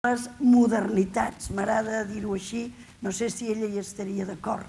les modernitats, m'agrada dir-ho així, no sé si ella hi estaria d'acord.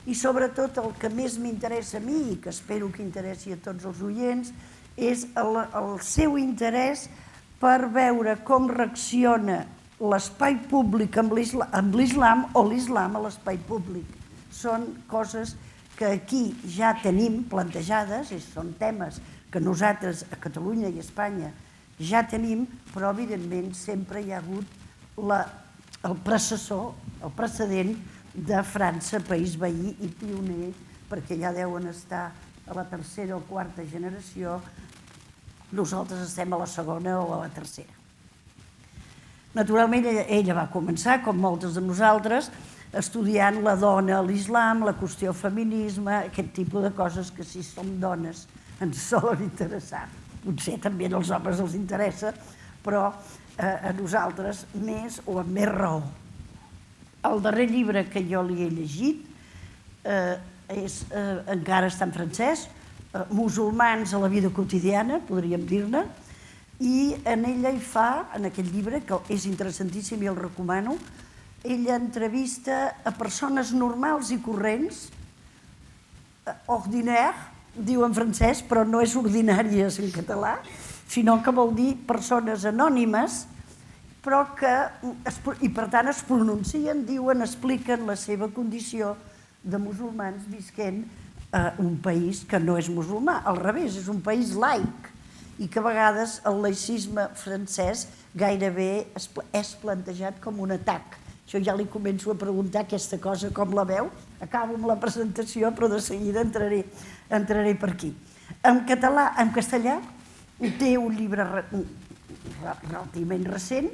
I sobretot el que més m'interessa a mi, i que espero que interessi a tots els oients, és el seu interès per veure com reacciona l'espai públic amb l'islam o l'islam a l'espai públic. Són coses que aquí ja tenim plantejades, són temes que nosaltres a Catalunya i a Espanya ja tenim, però evidentment sempre hi ha hagut el precessor, el precedent de França, país veí i pioner, perquè ja deuen estar a la tercera o quarta generació, nosaltres estem a la segona o a la tercera. Naturalment ella va començar, com moltes de nosaltres, estudiant la dona a l'islam, la qüestió feminisme, aquest tipus de coses que si som dones ens solen interessar. Potser també als homes els interessa, però a nosaltres més o amb més raó. El darrer llibre que jo li he llegit encara està en francès, Musulmans a la vida quotidiana, podríem dir-ne, i en ella hi fa, en aquest llibre, que és interessantíssim i el recomano, ella entrevista a persones normals i corrents, ordinaire, diu en francès, però no és ordinàries en català, sinó que vol dir persones anònimes, però que, i per tant es pronuncien, diuen, expliquen la seva condició de musulmans visquent a un país que no és musulmà, al revés, és un país laic, i que a vegades el laïcisme francès gairebé és plantejat com un atac. Jo ja li començo a preguntar aquesta cosa, com la veu, acabo amb la presentació, però de seguida entraré per aquí. En català, en castellà, té un llibre relativament recent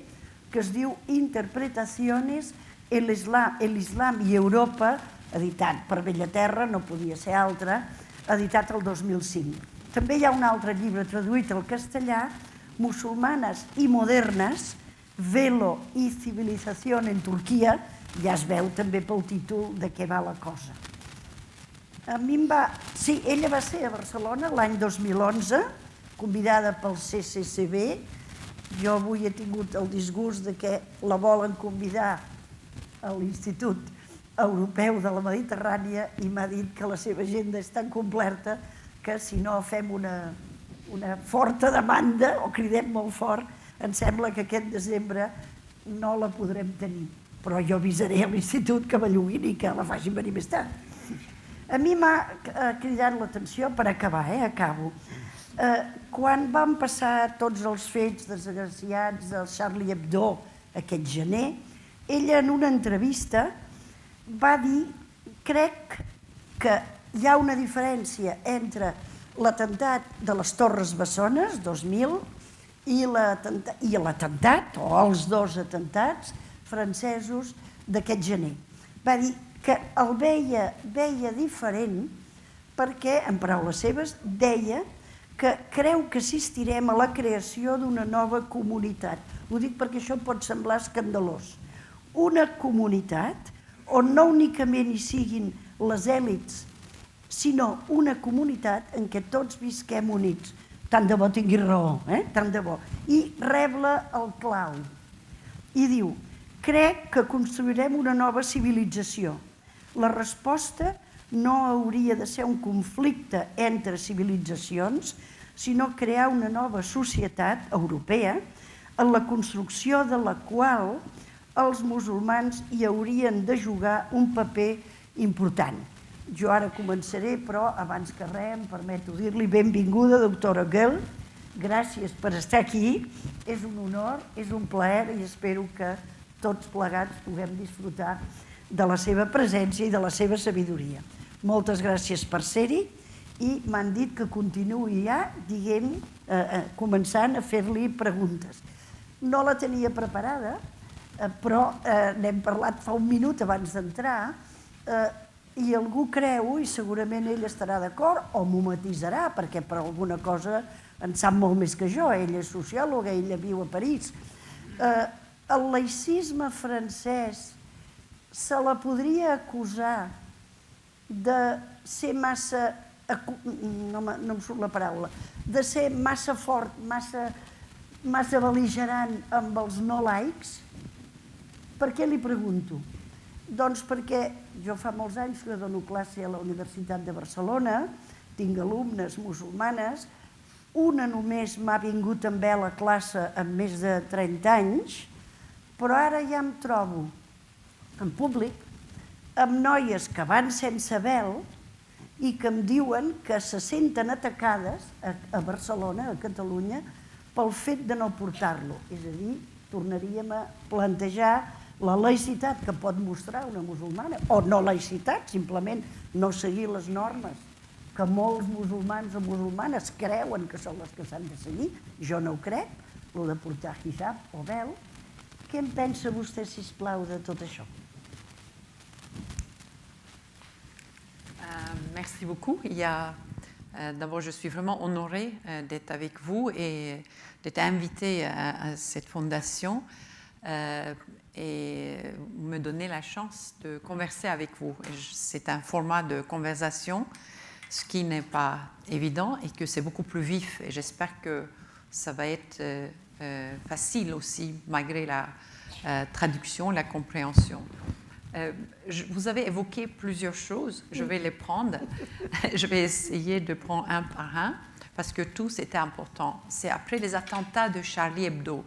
que es diu Interpretaciones el Islam i Europa, editat per Bellaterra, no podia ser altre, editat el 2005. També hi ha un altre llibre traduït al castellà, Musulmanes i modernes, Velo i civilizació en Turquia, ja es veu també pel títol de què va la cosa. A mi em va... Sí, ella va ser a Barcelona l'any 2011, convidada pel CCCB. Jo avui he tingut el disgust de que la volen convidar a l'Institut Europeu de la Mediterrània i m'ha dit que la seva agenda és tan completa que si no fem una forta demanda o cridem molt fort, em sembla que aquest desembre no la podrem tenir. Però jo avisaré a l'Institut que belluguin i que la facin venir més tard. A mi m'ha cridat l'atenció, per acabar, acabo. Quan van passar tots els fets desgraciats del Charlie Hebdo aquest gener, ella en una entrevista va dir, crec que hi ha una diferència entre l'atemptat de les Torres Bessones, 2000, i l'atemptat, o els dos atemptats francesos d'aquest gener. Va dir que el veia diferent perquè, en paraules seves, deia que creu que assistirem a la creació d'una nova comunitat. Ho dic perquè això pot semblar escandalós. Una comunitat on no únicament hi siguin les èlits, sinó una comunitat en què tots visquem units. Tant de bo tingui raó, tant de bo. I rebla el clau. I diu, crec que construirem una nova civilització. La resposta no hauria de ser un conflicte entre civilitzacions, sinó crear una nova societat europea en la construcció de la qual els musulmans hi haurien de jugar un paper important. Jo ara començaré, però abans que res em permeto dir-li benvinguda, doctora Guel. Gràcies per estar aquí. És un honor, és un plaer i espero que tots plegats puguem disfrutar de la seva presència i de la seva sabidoria. Moltes gràcies per ser-hi i m'han dit que continuï ja, començant a fer-li preguntes. No la tenia preparada, però n'hem parlat fa un minut abans d'entrar, i algú creu, i segurament ell estarà d'acord, o m'ho matisarà, perquè per alguna cosa en sap molt més que jo, ella és sociòloga, ella viu a París. El laïcisme francès se la podria acusar de ser massa, no em surt la paraula, de ser massa fort, massa massa bel·ligerant amb els no laics. Per què li pregunto? Doncs perquè jo fa molts anys que dono classe a la Universitat de Barcelona, tinc alumnes musulmanes, una només m'ha vingut amb vel a classe amb més de 30 anys, però ara ja em trobo en públic amb noies que van sense vel i que em diuen que se senten atacades a Barcelona, a Catalunya, pel fet de no portar-lo. És a dir, tornaríem a plantejar la laïcitat que pot mostrar una musulmana, o no laïcitat, simplement no seguir les normes que molts musulmans o musulmanes creuen que són les que s'han de seguir. Jo no ho crec, el de portar hijab o vel. Què en pensa vostè, sisplau, de tot això? Merci beaucoup. D'abord, je suis vraiment honorée d'être avec vous et d'être invitée à cette fondation et me donner la chance de converser avec vous. C'est un format de conversation, ce qui n'est pas évident et que c'est beaucoup plus vif. Et j'espère que ça va être facile aussi, malgré la traduction, la compréhension. Vous avez évoqué plusieurs choses, je vais les prendre. Je vais essayer de prendre un par un, parce que tous étaient importants. C'est après les attentats de Charlie Hebdo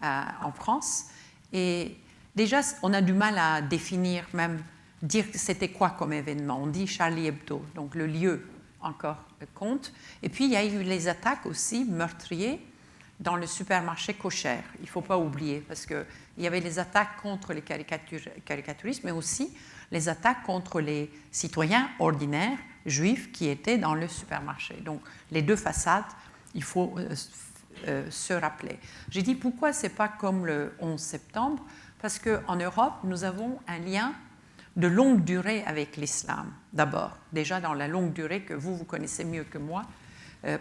en France. Et déjà, on a du mal à définir, même dire que c'était quoi comme événement. On dit Charlie Hebdo, donc le lieu encore compte. Et puis, il y a eu les attaques aussi meurtrières dans le supermarché Kocher. Il ne faut pas oublier, parce qu'il y avait les attaques contre les caricaturistes, mais aussi les attaques contre les citoyens ordinaires juifs qui étaient dans le supermarché. Donc, les deux façades, il faut se rappeler. J'ai dit pourquoi ce n'est pas comme le 11 septembre, parce qu'en Europe, nous avons un lien de longue durée avec l'islam, d'abord. Déjà dans la longue durée que vous connaissez mieux que moi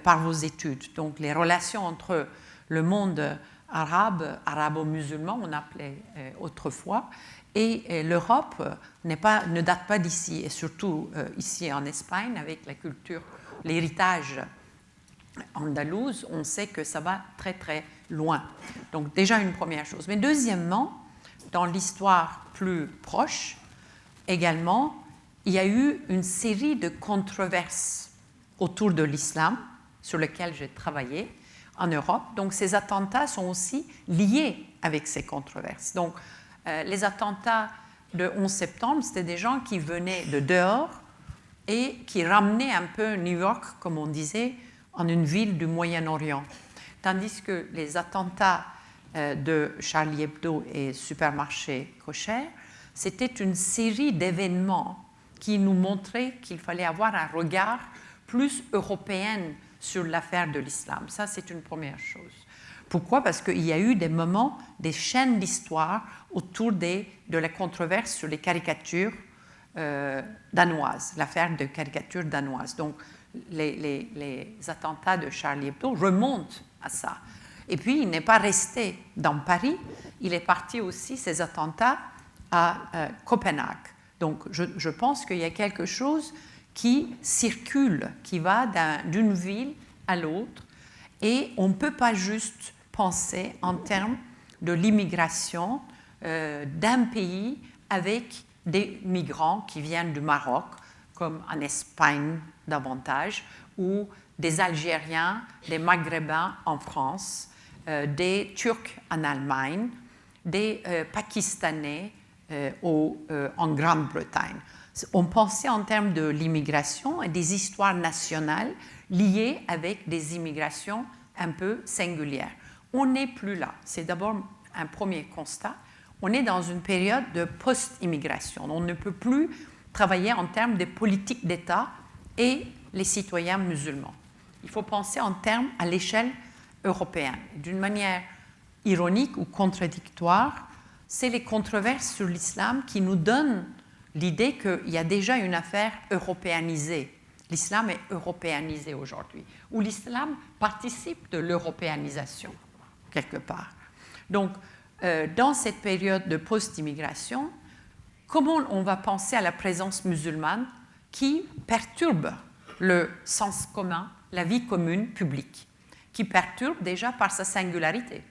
par vos études. Donc, les relations entre le monde arabe, arabo-musulman, on appelait autrefois, et l'Europe ne date pas d'ici, et surtout ici en Espagne, avec la culture, l'héritage andalouse, on sait que ça va très très loin. Donc déjà une première chose. Mais deuxièmement, dans l'histoire plus proche, également, il y a eu une série de controverses autour de l'islam, sur lesquelles j'ai travaillé en Europe. Donc ces attentats sont aussi liés avec ces controverses. Donc les attentats de 11 septembre, c'était des gens qui venaient de dehors et qui ramenaient un peu New York, comme on disait, en une ville du Moyen-Orient. Tandis que les attentats de Charlie Hebdo et supermarché Kocher, c'était une série d'événements qui nous montraient qu'il fallait avoir un regard plus européen sur l'affaire de l'islam. Ça, c'est une première chose. Pourquoi? Parce qu'il y a eu des moments, des chaînes d'histoire autour de la controverse sur les caricatures danoises, l'affaire de caricatures danoises. Donc, les attentats de Charlie Hebdo remontent à ça. Et puis, il n'est pas resté dans Paris, il est parti aussi, ces attentats, à Copenhague. Donc, je pense qu'il y a quelque chose qui circule, qui va d'une ville à l'autre, et on ne peut pas juste penser en termes de l'immigration d'un pays avec des migrants qui viennent du Maroc, comme en Espagne davantage, ou des Algériens, des Maghrébins en France, des Turcs en Allemagne, des Pakistanais en Grande-Bretagne. On pensait en termes de l'immigration et des histoires nationales liées avec des immigrations un peu singulières. On n'est plus là. C'est d'abord un premier constat. On est dans une période de post-immigration. On ne peut plus travailler en termes de politique d'État et les citoyens musulmans. Il faut penser en termes à l'échelle européenne. D'une manière ironique ou contradictoire, c'est les controverses sur l'islam qui nous donnent l'idée qu'il y a déjà une affaire européanisée. L'islam est européanisé aujourd'hui, ou l'islam participe de l'européanisation, quelque part. Donc, dans cette période de post-immigration, comment on va penser à la présence musulmane qui perturbe le sens commun, la vie commune publique, qui perturbe déjà par sa singularité.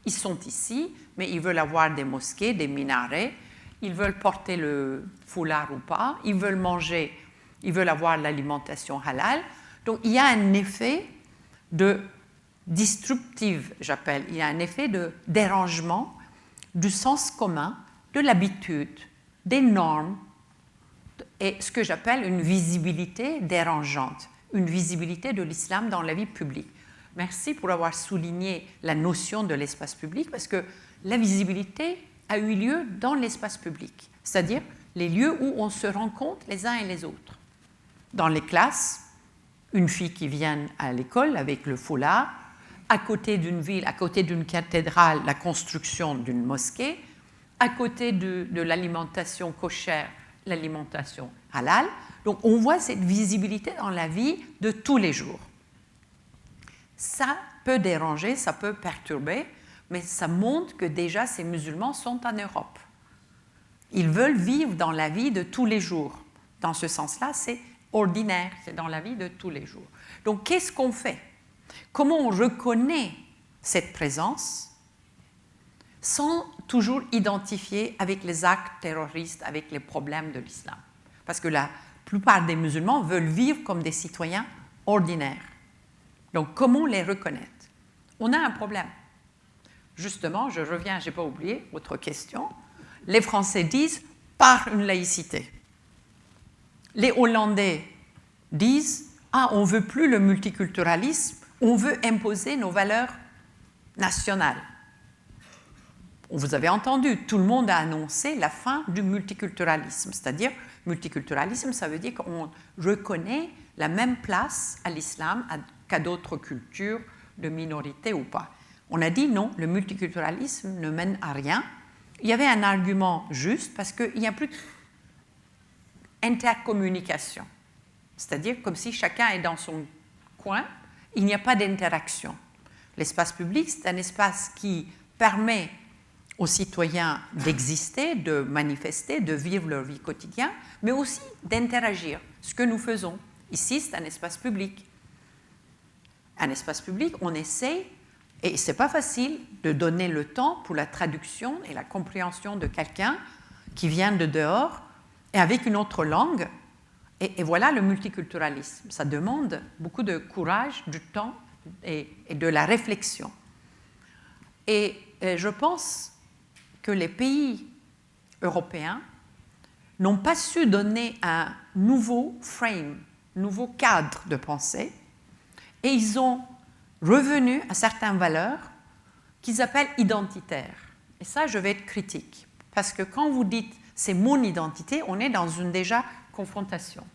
Ils sont ici, mais ils veulent avoir des mosquées, des minarets, ils veulent porter le foulard ou pas, ils veulent manger, ils veulent avoir l'alimentation halal. Donc il y a un effet de disruptive, j'appelle, il y a un effet de dérangement du sens commun, de l'habitude, des normes, et ce que j'appelle une visibilité dérangeante, une visibilité de l'islam dans la vie publique. Merci pour avoir souligné la notion de l'espace public, parce que la visibilité a eu lieu dans l'espace public, c'est-à-dire les lieux où on se rencontre les uns et les autres. Dans les classes, une fille qui vient à l'école avec le foulard, à côté d'une ville, à côté d'une cathédrale, la construction d'une mosquée, à côté de l'alimentation cochère, l'alimentation halal. Donc on voit cette visibilité dans la vie de tous les jours. Ça peut déranger, ça peut perturber, mais ça montre que déjà ces musulmans sont en Europe. Ils veulent vivre dans la vie de tous les jours. Dans ce sens-là, c'est ordinaire, c'est dans la vie de tous les jours. Donc qu'est-ce qu'on fait? Comment on reconnaît cette présence sans toujours identifier avec les actes terroristes, avec les problèmes de l'islam? Parce que la plupart des musulmans veulent vivre comme des citoyens ordinaires. Donc comment les reconnaître? On a un problème. Justement, je reviens, je n'ai pas oublié votre question. Les Français disent par une laïcité. Les Hollandais disent on ne veut plus le multiculturalisme, on veut imposer nos valeurs nationales. Vous avez entendu, tout le monde a annoncé la fin du multiculturalisme, c'est-à-dire multiculturalisme, ça veut dire qu'on reconnaît la même place à l'islam qu'à d'autres cultures de minorité ou pas. On a dit non, le multiculturalisme ne mène à rien. Il y avait un argument juste parce qu'il n'y a plus d'intercommunication, c'est-à-dire comme si chacun est dans son coin, il n'y a pas d'interaction. L'espace public, c'est un espace qui permet aux citoyens d'exister, de manifester, de vivre leur vie quotidienne, mais aussi d'interagir, ce que nous faisons. Ici, c'est un espace public. Un espace public, on essaie, et ce n'est pas facile, de donner le temps pour la traduction et la compréhension de quelqu'un qui vient de dehors et avec une autre langue. Et voilà le multiculturalisme. Ça demande beaucoup de courage, du temps et de la réflexion. Et je pense que les pays européens n'ont pas su donner un nouveau frame, nouveau cadre de pensée, et ils ont revenu à certaines valeurs qu'ils appellent identitaires. Et ça, je vais être critique, parce que quand vous dites « c'est mon identité », on est dans une déjà confrontation.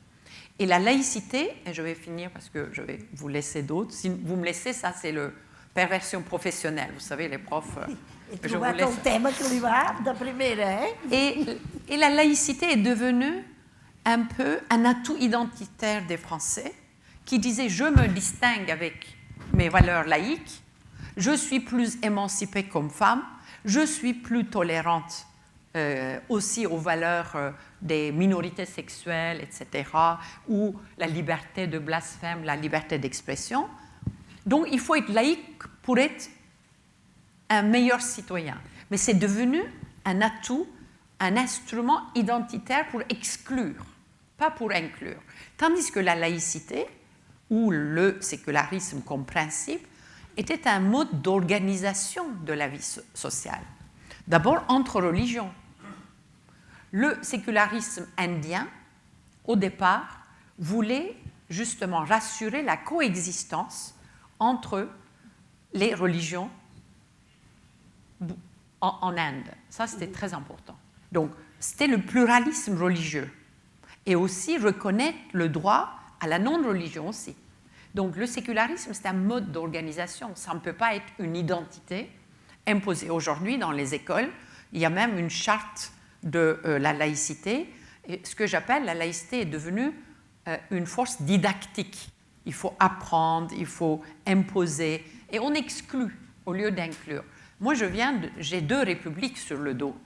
Et la laïcité, et je vais finir parce que je vais vous laisser d'autres, si vous me laissez, ça c'est la perversion professionnelle, vous savez, les profs... He trobat el tema que li va de primera, Et la laïcité est devenue un peu un atout identitaire des Français qui disaient « je me distingue avec mes valeurs laïques, je suis plus émancipée comme femme, je suis plus tolérante aussi aux valeurs des minorités sexuelles, etc., ou la liberté de blasphème, la liberté d'expression. Donc il faut être laïque pour être un meilleur citoyen. Mais c'est devenu un atout, un instrument identitaire pour exclure, pas pour inclure. Tandis que la laïcité, ou le sécularisme comme principe, était un mode d'organisation de la vie sociale. D'abord entre religions. Le sécularisme indien, au départ, voulait justement rassurer la coexistence entre les religions en Inde. Ça, c'était très important. Donc, c'était le pluralisme religieux et aussi reconnaître le droit à la non-religion aussi. Donc, le sécularisme, c'est un mode d'organisation. Ça ne peut pas être une identité imposée. Aujourd'hui, dans les écoles, il y a même une charte de la laïcité. Et ce que j'appelle la laïcité est devenue une force didactique. Il faut apprendre, il faut imposer, et on exclut au lieu d'inclure. Moi, j'ai deux républiques sur le dos,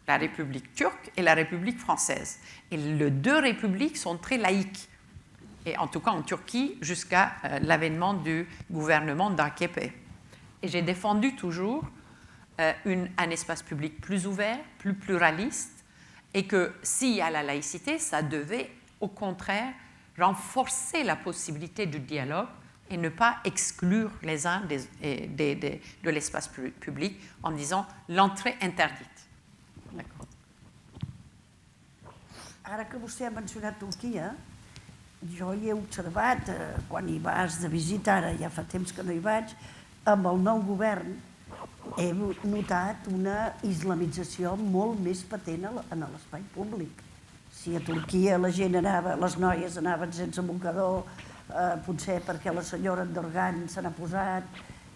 la République turque et la République française. Et les deux républiques sont très laïques. et en tout cas en Turquie, jusqu'à l'avènement du gouvernement d'AKP. Et j'ai défendu toujours un espace public plus ouvert, plus pluraliste, et que s'il y a la laïcité, ça devait au contraire renforcer la possibilité du dialogue et ne pas exclure les uns de l'espace public en disant l'entrée interdite. D'accord. Ara que vostè ha mencionat Turquia, jo hi he observat, quan hi vas de visita, ara ja fa temps que no hi vaig, amb el nou govern he notat una islamització molt més patent en l'espai públic. Si a Turquia la gent anava, les noies anaven sense mocador, potser perquè la senyora Erdogan se n'ha posat,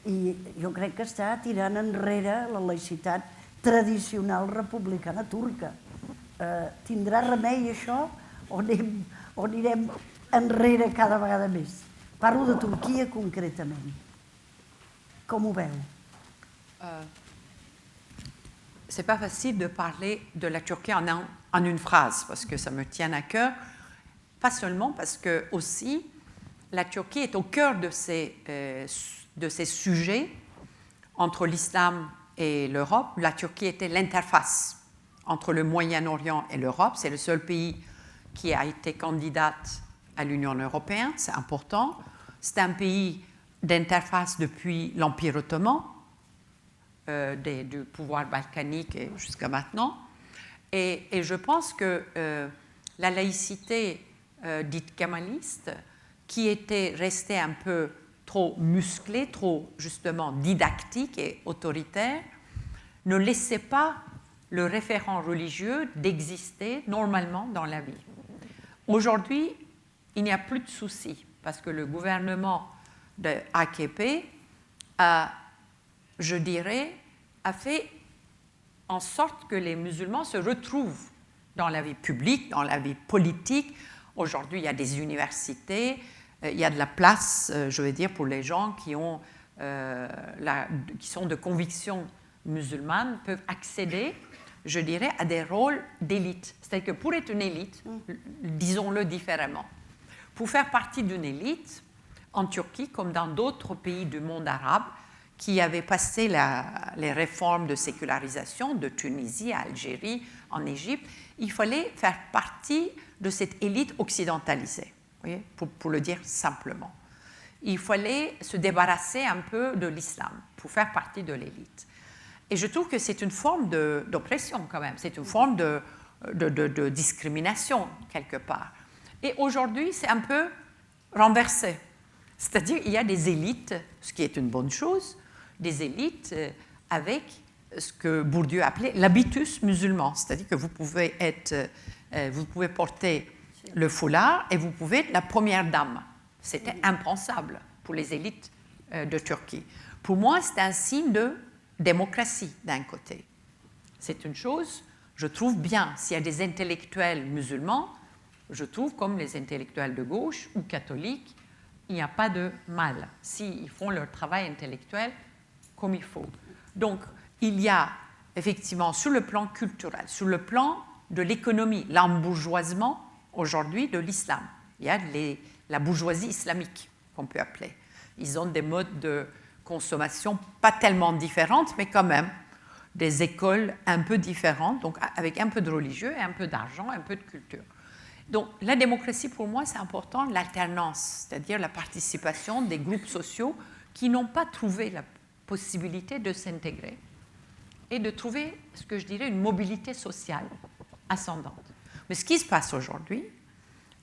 i jo crec que està tirant enrere la laïcitat tradicional republicana turca. Tindrà remei això o anirem enrere cada vegada més? Parlo de Turquia concretament. Com ho veu? C'est pas facile de parler de la Turquie en une phrase parce que ça me tient à cœur. Pas seulement parce que aussi la Turquie est au cœur de ces sujets entre l'islam et l'Europe. La Turquie était l'interface entre le Moyen-Orient et l'Europe. C'est le seul pays qui a été candidate à l'Union européenne, c'est important. C'est un pays d'interface depuis l'Empire ottoman, du pouvoir balkanique jusqu'à maintenant. Et je pense que la laïcité dite kémaliste, qui était restée un peu trop musclée, trop justement didactique et autoritaire, ne laissait pas le référent religieux d'exister normalement dans la vie. Aujourd'hui, il n'y a plus de soucis parce que le gouvernement de AKP a, je dirais, a fait en sorte que les musulmans se retrouvent dans la vie publique, dans la vie politique. Aujourd'hui, il y a des universités, il y a de la place, je veux dire, pour les gens qui sont de conviction musulmane, peuvent accéder, je dirais, à des rôles d'élite. C'est-à-dire que pour être une élite, disons-le différemment, pour faire partie d'une élite, en Turquie, comme dans d'autres pays du monde arabe, qui avaient passé les réformes de sécularisation de Tunisie à Algérie, en Égypte, il fallait faire partie de cette élite occidentalisée, vous voyez, pour le dire simplement. Il fallait se débarrasser un peu de l'islam pour faire partie de l'élite. Et je trouve que c'est une forme d'oppression quand même, c'est une forme de discrimination quelque part. Et aujourd'hui, c'est un peu renversé. C'est-à-dire qu'il y a des élites, ce qui est une bonne chose, des élites avec ce que Bourdieu appelait l'habitus musulman. C'est-à-dire que vous pouvez porter le foulard et vous pouvez être la première dame. C'était impensable pour les élites de Turquie. Pour moi, c'est un signe de démocratie d'un côté. C'est une chose, je trouve bien, s'il y a des intellectuels musulmans, je trouve comme les intellectuels de gauche ou catholiques, il n'y a pas de mal s'ils font leur travail intellectuel comme il faut. Donc, il y a effectivement sur le plan culturel, sur le plan de l'économie, l'embourgeoisement aujourd'hui de l'islam. Il y a la bourgeoisie islamique qu'on peut appeler. Ils ont des modes de consommation pas tellement différentes, mais quand même des écoles un peu différentes, donc avec un peu de religieux et un peu d'argent, un peu de culture. Donc la démocratie pour moi c'est important, l'alternance, c'est-à-dire la participation des groupes sociaux qui n'ont pas trouvé la possibilité de s'intégrer et de trouver ce que je dirais une mobilité sociale ascendante. Mais ce qui se passe aujourd'hui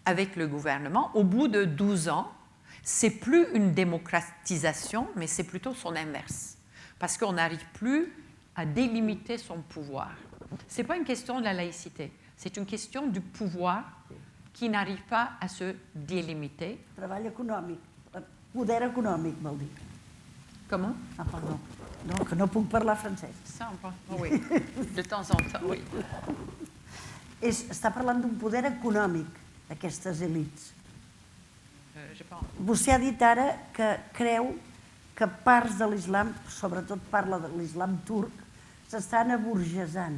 avec le gouvernement, au bout de 12 ans, c'est plus une démocratisation, mais c'est plutôt son inverse. Parce qu'on n'arrive plus à délimiter son pouvoir. Ce n'est pas une question de la laïcité, c'est une question du pouvoir qui n'arrive pas à se délimiter. Treball econòmic, poder econòmic, vol dir. Comment? Ah, perdó. No, que no puc parlar francès. Ça, oui, de temps en temps, oui. Està parlant d'un poder econòmic, aquestes elites. Vostè ha dit ara que creu que parts de l'islam, sobretot parla de l'islam turc, s'estan aburgesant.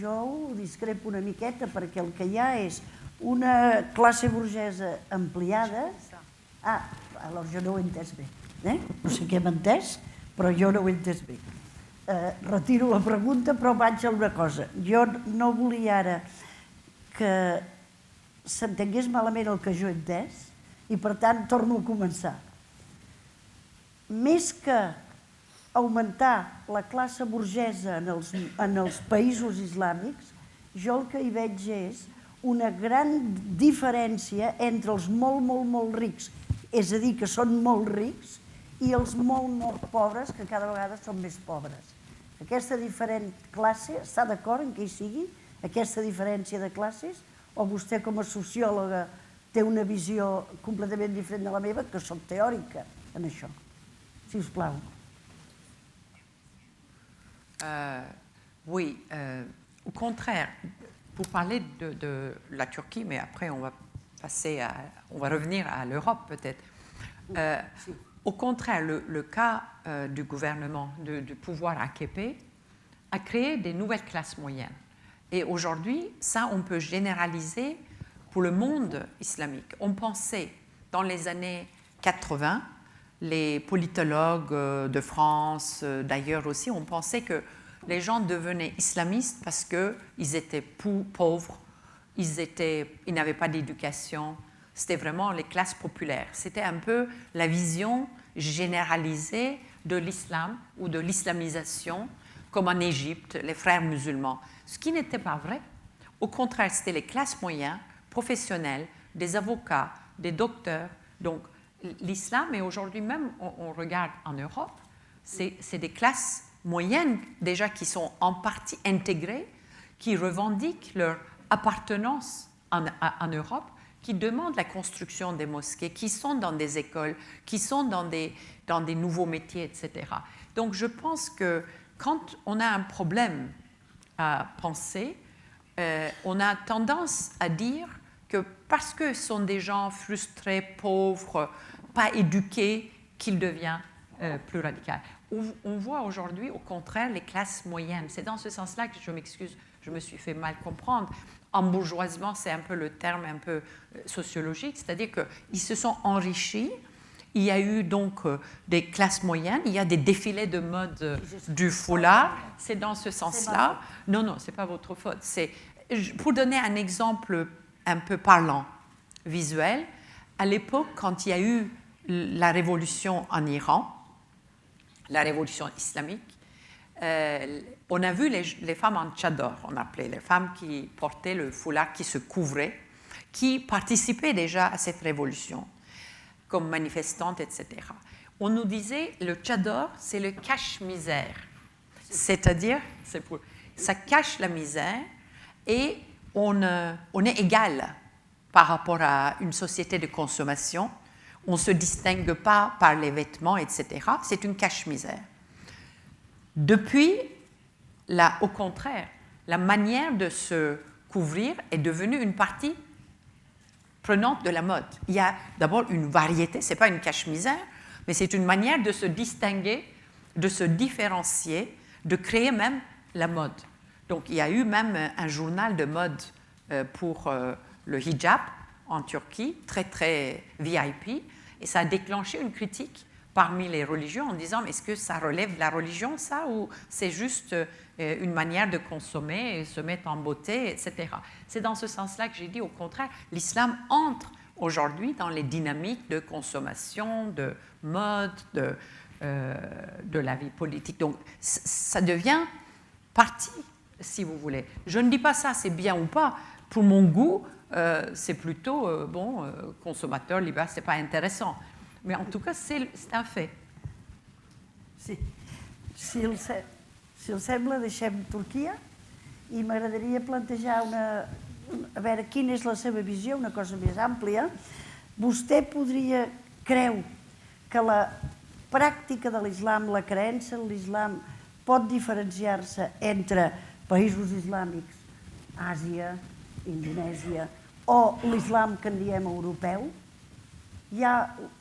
Jo ho discrepo una miqueta perquè el que hi ha és una classe burgesa ampliada... Ah, aleshores jo no ho he entès bé. No sé què hem entès, però jo no ho he entès bé. Retiro la pregunta, però vaig a una cosa. Jo no volia ara que s'entengués malament el que jo he entès i, per tant, torno a començar. Més que augmentar la classe burgesa en els països islàmics, jo el que hi veig és una gran diferència entre els molt, molt, molt rics, és a dir, que són molt rics, i els molt, molt pobres, que cada vegada són més pobres. Aquesta diferent classe, està d'acord en què hi sigui, aquesta diferència de classes, o vostè com a sociòloga té una visió completament diferent de la meva, que soc teòrica en això? Si us plau. Oui, au contraire, vous parlez de la Turquie, mais après on va revenir à l'Europe peut-être. Au contraire, le cas du gouvernement, du pouvoir AKP, a créé des nouvelles classes moyennes. Et aujourd'hui, ça, on peut généraliser pour le monde islamique. On pensait, dans les années 80, les politologues de France, d'ailleurs aussi, on pensait que les gens devenaient islamistes parce qu'ils étaient pauvres, ils n'avaient pas d'éducation. C'était vraiment les classes populaires. C'était un peu la vision généralisée de l'islam ou de l'islamisation, comme en Égypte, les frères musulmans. Ce qui n'était pas vrai. Au contraire, c'était les classes moyennes, professionnelles, des avocats, des docteurs. Donc, l'islam, et aujourd'hui même, on regarde en Europe, c'est des classes moyennes déjà qui sont en partie intégrées, qui revendiquent leur appartenance en Europe, qui demandent la construction des mosquées, qui sont dans des écoles, qui sont dans des nouveaux métiers, etc. Donc je pense que quand on a un problème à penser, on a tendance à dire que parce que ce sont des gens frustrés, pauvres, pas éduqués, qu'il devient plus radical. On voit aujourd'hui, au contraire, les classes moyennes. C'est dans ce sens-là que je m'excuse, je me suis fait mal comprendre. Embourgeoisement, c'est un peu le terme un peu sociologique, c'est-à-dire qu'ils se sont enrichis. Il y a eu donc des classes moyennes, il y a des défilés de mode du foulard. C'est dans ce sens-là. Non, ce n'est pas votre faute. Pour donner un exemple un peu parlant, visuel, à l'époque, quand il y a eu la révolution en Iran, la révolution islamique, on a vu les femmes en tchador, on appelait les femmes qui portaient le foulard, qui se couvraient, qui participaient déjà à cette révolution, comme manifestantes, etc. On nous disait, le tchador, c'est le cache-misère. C'est-à-dire, ça cache la misère et on est égal par rapport à une société de consommation. On ne se distingue pas par les vêtements, etc. C'est une cache-misère. Depuis, au contraire, la manière de se couvrir est devenue une partie prenante de la mode. Il y a d'abord une variété, ce n'est pas une cache-misère, mais c'est une manière de se distinguer, de se différencier, de créer même la mode. Donc il y a eu même un journal de mode pour le hijab en Turquie, très très VIP, et ça a déclenché une critique parmi les religieux en disant est-ce que ça relève de la religion ça ou c'est juste une manière de consommer et se mettre en beauté, etc. C'est dans ce sens-là que j'ai dit au contraire, l'islam entre aujourd'hui dans les dynamiques de consommation, de mode, de la vie politique. Donc ça devient partie, si vous voulez. Je ne dis pas ça, c'est bien ou pas. Pour mon goût, c'est plutôt, consommateur, libéral, ce n'est pas intéressant. Mais en tout cas, c'est un fait. Si els sembla, deixem Turquia i m'agradaria plantejar a veure quina és la seva visió, una cosa més àmplia. Vostè creu que la pràctica de l'islam, la creença en l'islam, pot diferenciar-se entre països islàmics, Àsia, Indonèsia, o l'islam que en diem europeu?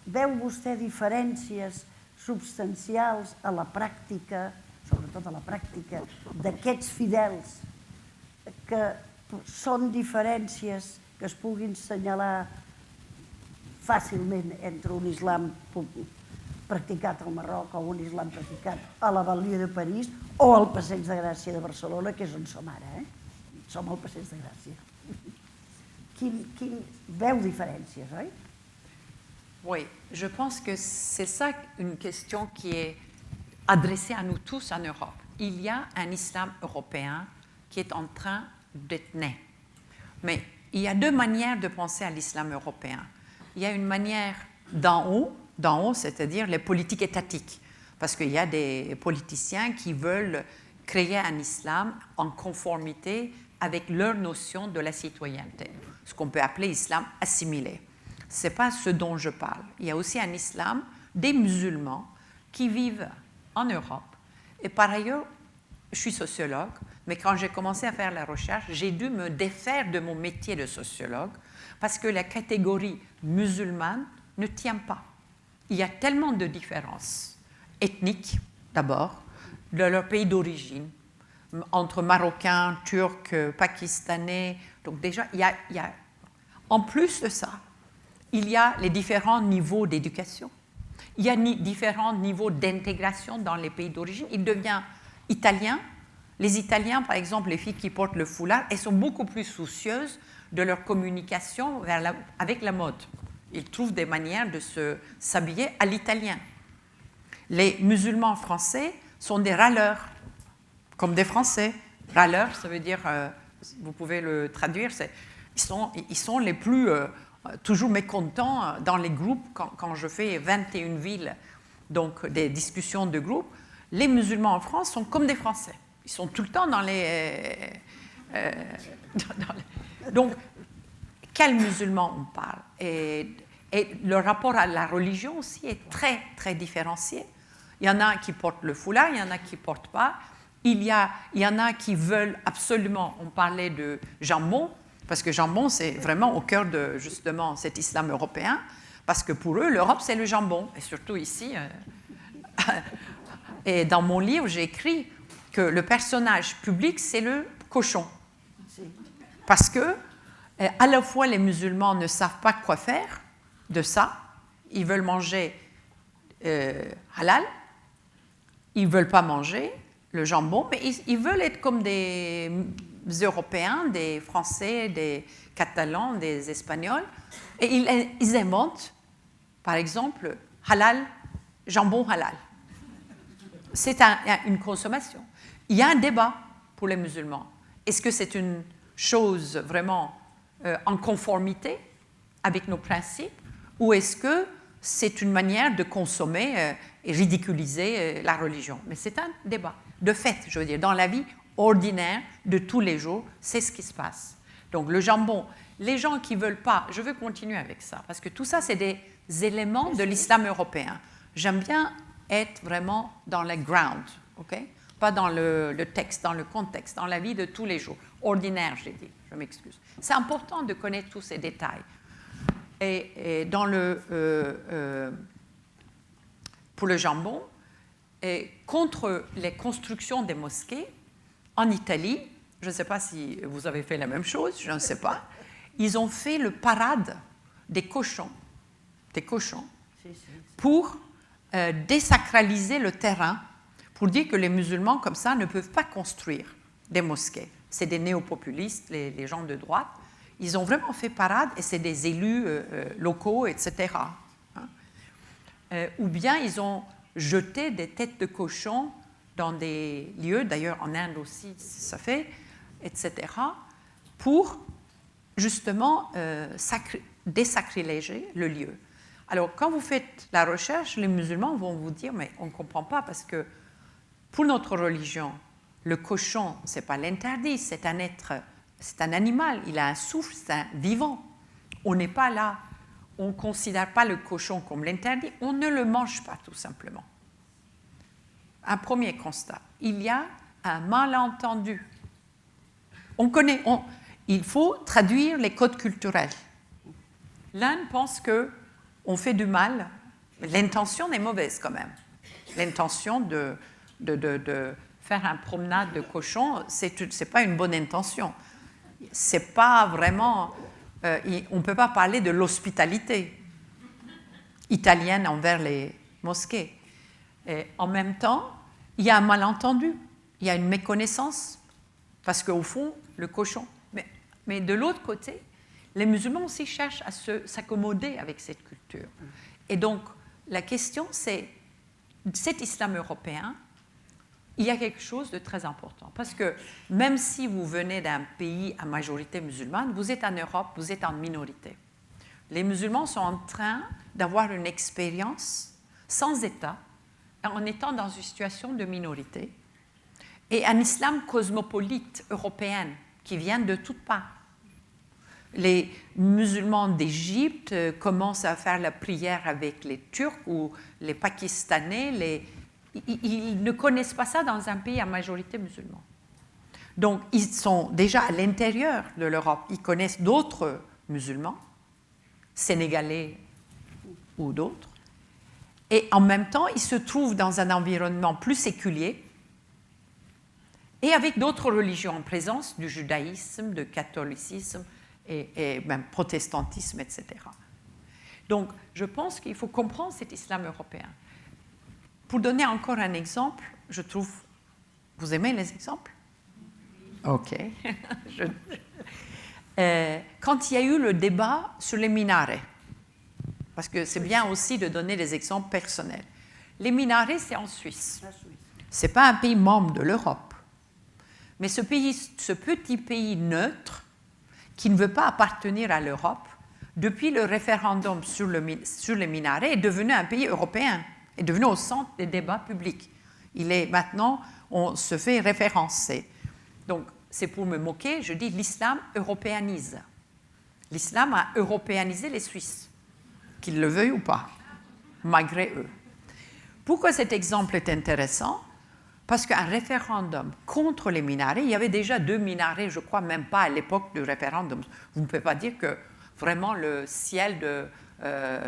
Veu vostè diferències substancials a la pràctica, sobretot a la pràctica, d'aquests fidels, que són diferències que es puguin assenyalar fàcilment entre un islam practicat al Marroc o un islam practicat a la Balia de París o al Passeig de Gràcia de Barcelona, que és on som ara, Som al Passeig de Gràcia. Veu différences, oi? Oui, je pense que c'est ça une question qui est adressée à nous tous en Europe. Il y a un islam européen qui est en train d'être né. Mais il y a deux manières de penser à l'islam européen. Il y a une manière d'en haut, c'est-à-dire les politiques étatiques, parce qu'il y a des politiciens qui veulent créer un islam en conformité avec leur notion de la citoyenneté, ce qu'on peut appeler islam assimilé. Ce n'est pas ce dont je parle. Il y a aussi un islam des musulmans qui vivent en Europe. Et par ailleurs, je suis sociologue, mais quand j'ai commencé à faire la recherche, j'ai dû me défaire de mon métier de sociologue parce que la catégorie musulmane ne tient pas. Il y a tellement de différences ethniques, d'abord, de leur pays d'origine, entre Marocains, Turcs, Pakistanais. Donc déjà, il y a en plus de ça, il y a les différents niveaux d'éducation. Il y a différents niveaux d'intégration dans les pays d'origine. Il devient italien. Les Italiens, par exemple, les filles qui portent le foulard, elles sont beaucoup plus soucieuses de leur communication avec la mode. Ils trouvent des manières de s'habiller à l'italien. Les musulmans français sont des râleurs, comme des Français. Râleurs, ça veut dire, vous pouvez le traduire, ils sont les plus toujours mécontents dans les groupes. Quand je fais 21 villes, donc des discussions de groupe, les musulmans en France sont comme des Français. Ils sont tout le temps dans les... Donc, quels musulmans on parle? Et le rapport à la religion aussi est très, très différencié. Il y en a qui portent le foulard, il y en a qui ne portent pas. Il y en a qui veulent absolument, on parlait de jambon, parce que jambon, c'est vraiment au cœur de, justement, cet islam européen, parce que pour eux, l'Europe, c'est le jambon, et surtout ici. Et dans mon livre, j'ai écrit que le personnage public, c'est le cochon. Parce que, à la fois, les musulmans ne savent pas quoi faire de ça, ils veulent manger halal, ils ne veulent pas manger le jambon, mais ils veulent être comme des Européens, des Français, des Catalans, des Espagnols, et ils inventent, par exemple, halal, jambon halal. C'est une consommation. Il y a un débat pour les musulmans. Est-ce que c'est une chose vraiment en conformité avec nos principes, ou est-ce que c'est une manière de consommer et ridiculiser la religion? Mais c'est un débat. De fait, je veux dire, dans la vie ordinaire de tous les jours, c'est ce qui se passe. Donc le jambon, les gens qui ne veulent pas, je veux continuer avec ça, parce que tout ça, c'est des éléments de l'islam européen. J'aime bien être vraiment dans le ground, ok? Pas dans le texte, dans le contexte, dans la vie de tous les jours. Ordinaire, j'ai dit, je m'excuse. C'est important de connaître tous ces détails. Et dans pour le jambon, et contre les constructions des mosquées, en Italie, je ne sais pas si vous avez fait la même chose, je ne sais pas, ils ont fait le parade des cochons pour désacraliser le terrain, pour dire que les musulmans, comme ça, ne peuvent pas construire des mosquées. C'est des néopopulistes, les gens de droite. Ils ont vraiment fait parade, et c'est des élus locaux, etc. Ou bien ils ont jeté des têtes de cochons dans des lieux, d'ailleurs en Inde aussi ça fait, etc., pour justement désacriléger le lieu. Alors quand vous faites la recherche, les musulmans vont vous dire, mais on ne comprend pas, parce que pour notre religion, le cochon, ce n'est pas l'interdit, c'est un être, c'est un animal, il a un souffle, c'est un vivant. On n'est pas là, on ne considère pas le cochon comme l'interdit, on ne le mange pas tout simplement. Un premier constat, il y a un malentendu. Il faut traduire les codes culturels. L'un pense qu'on fait du mal, mais l'intention est mauvaise quand même. L'intention de faire une promenade de cochon, ce n'est pas une bonne intention. C'est pas vraiment... on ne peut pas parler de l'hospitalité italienne envers les mosquées. Et en même temps, il y a un malentendu, il y a une méconnaissance, parce qu'au fond, le cochon. Mais de l'autre côté, les musulmans aussi cherchent à s'accommoder avec cette culture. Et donc, la question, c'est, cet islam européen, il y a quelque chose de très important. Parce que même si vous venez d'un pays à majorité musulmane, vous êtes en Europe, vous êtes en minorité. Les musulmans sont en train d'avoir une expérience sans État, en étant dans une situation de minorité, et un islam cosmopolite européen qui vient de toutes parts. Les musulmans d'Égypte commencent à faire la prière avec les Turcs ou les Pakistanais. Ils ne connaissent pas ça dans un pays à majorité musulmane. Donc, ils sont déjà à l'intérieur de l'Europe. Ils connaissent d'autres musulmans, sénégalais ou d'autres. Et en même temps, ils se trouvent dans un environnement plus séculier et avec d'autres religions en présence, du judaïsme, du catholicisme et même protestantisme, etc. Donc, je pense qu'il faut comprendre cet islam européen. Pour donner encore un exemple, je trouve... Vous aimez les exemples? OK. Quand il y a eu le débat sur les minarets, parce que c'est bien aussi de donner des exemples personnels. Les minarets, c'est en Suisse. Ce n'est pas un pays membre de l'Europe. Mais ce petit pays neutre, qui ne veut pas appartenir à l'Europe, depuis le référendum sur les minarets, est devenu un pays européen, est devenu au centre des débats publics. Maintenant, on se fait référencer. Donc, c'est pour me moquer, je dis l'islam européanise. L'islam a européanisé les Suisses, qu'ils le veuillent ou pas, malgré eux. Pourquoi cet exemple est intéressant? Parce qu'un référendum contre les minarets, il y avait déjà 2 minarets, je crois même pas à l'époque du référendum. Vous ne pouvez pas dire que vraiment le ciel de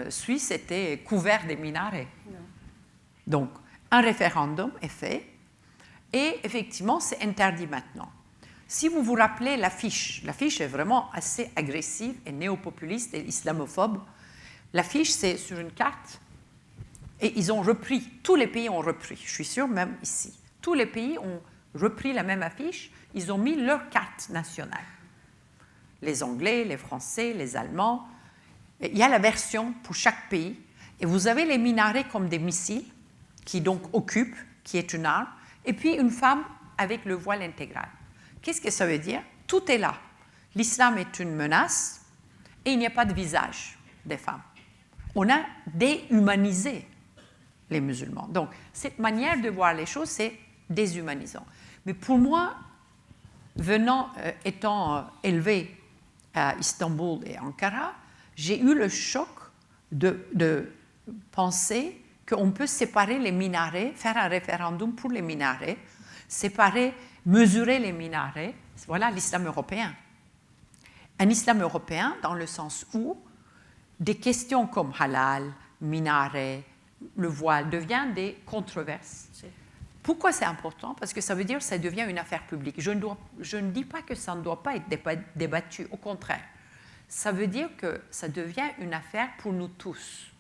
Suisse était couvert des minarets. Non. Donc, un référendum est fait et effectivement, c'est interdit maintenant. Si vous vous rappelez l'affiche est vraiment assez agressive et néopopuliste et islamophobe. L'affiche, c'est sur une carte et ils ont repris, tous les pays ont repris, je suis sûre même ici. Tous les pays ont repris la même affiche, ils ont mis leur carte nationale. Les Anglais, les Français, les Allemands. Il y a la version pour chaque pays. Et vous avez les minarets comme des missiles qui donc occupent, qui est une arme, et puis une femme avec le voile intégral. Qu'est-ce que ça veut dire? Tout est là. L'islam est une menace et il n'y a pas de visage des femmes. On a déhumanisé les musulmans. Donc, cette manière de voir les choses, c'est déshumanisant. Mais pour moi, étant élevé à Istanbul et Ankara, j'ai eu le choc de penser qu'on peut séparer les minarets, faire un référendum pour les minarets, mesurer les minarets. Voilà l'islam européen. Un islam européen dans le sens où des questions comme halal, minaret, le voile deviennent des controverses. Pourquoi c'est important? Parce que ça veut dire que ça devient une affaire publique. Je ne dis pas que ça ne doit pas être débattu, au contraire. Ça veut dire que ça devient une affaire pour nous tous.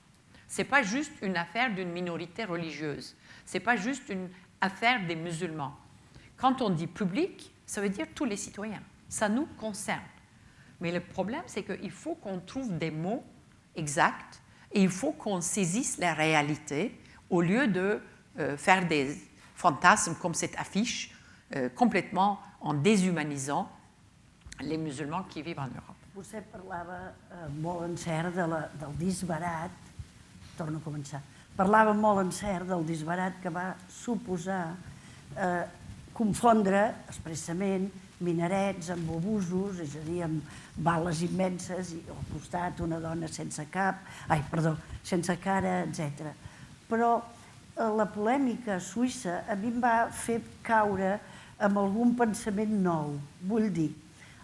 Ce n'est pas juste une affaire d'une minorité religieuse. Ce n'est pas juste une affaire des musulmans. Quand on dit public, ça veut dire tous les citoyens. Ça nous concerne. Mais le problème, c'est qu'il faut qu'on trouve des mots exacts et il faut qu'on saisisse la réalité au lieu de faire des fantasmes comme cette affiche complètement en déshumanisant les musulmans qui vivent en Europe. Vostè parlava molt encert del disbarat, torno a començar, parlava molt encert del disbarat que va suposar confondre expressament minarets amb obusos, és a dir, amb bales immenses i al costat una dona sense cara, etc. Però la polèmica suïssa a mi em va fer caure amb algun pensament nou. Vull dir,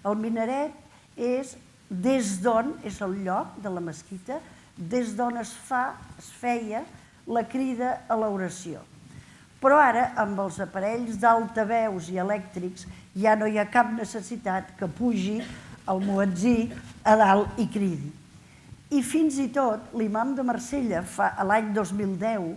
el minaret és des d'on, és el lloc de la mesquita, des d'on es feia la crida a l'oració. Però ara, amb els aparells d'altaveus i elèctrics, ja no hi ha cap necessitat que pugi el muetzí a dalt i cridi. I fins i tot l'imam de Marsella, l'any 2010,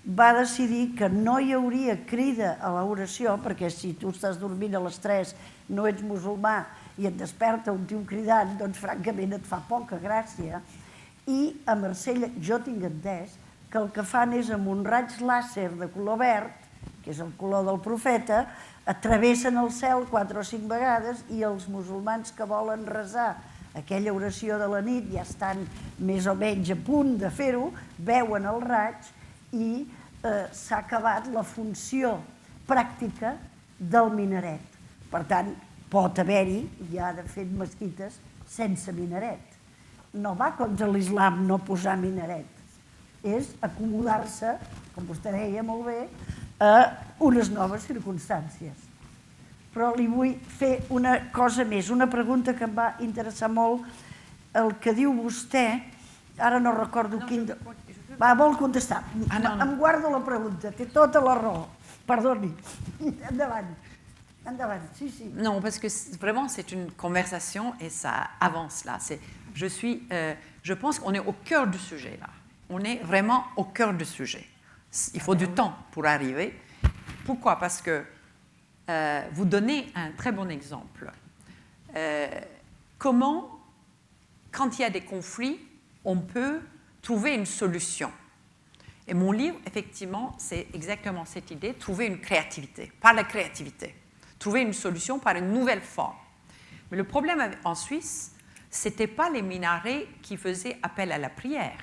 va decidir que no hi hauria crida a l'oració, perquè si tu estàs dormint a les 3, no ets musulmà i et desperta un tio cridant, doncs francament et fa poca gràcia. I a Marsella jo tinc entès que el que fan és amb un raig làser de color verd, que és el color del profeta, travessen el cel 4 o 5 vegades i els musulmans que volen resar aquella oració de la nit ja estan més o menys a punt de fer-ho, veuen el raig i s'ha acabat la funció pràctica del minaret. Per tant, pot haver-hi, ja de fet, mesquites sense minaret. No va contra l'islam no posar minaret, és acomodar-se, com vostè deia molt bé, a unes noves circumstàncies. Però li vull fer una cosa més, una pregunta que em va interessar molt, el que diu vostè, ara no recordo quin... Va, vol contestar. Em guardo la pregunta, té tota la raó. Perdoni. Endavant. Endavant, sí, sí. Non, parce que vraiment, c'est une conversation et ça avance là. Je pense qu'on est au cœur du sujet là. On est vraiment au cœur du sujet. Il faut du temps pour arriver. Pourquoi? Parce que vous donnez un très bon exemple. Comment, quand il y a des conflits, on peut trouver une solution. Et mon livre, effectivement, c'est exactement cette idée, trouver une créativité, par la créativité. Trouver une solution par une nouvelle forme. Mais le problème en Suisse, ce n'était pas les minarets qui faisaient appel à la prière.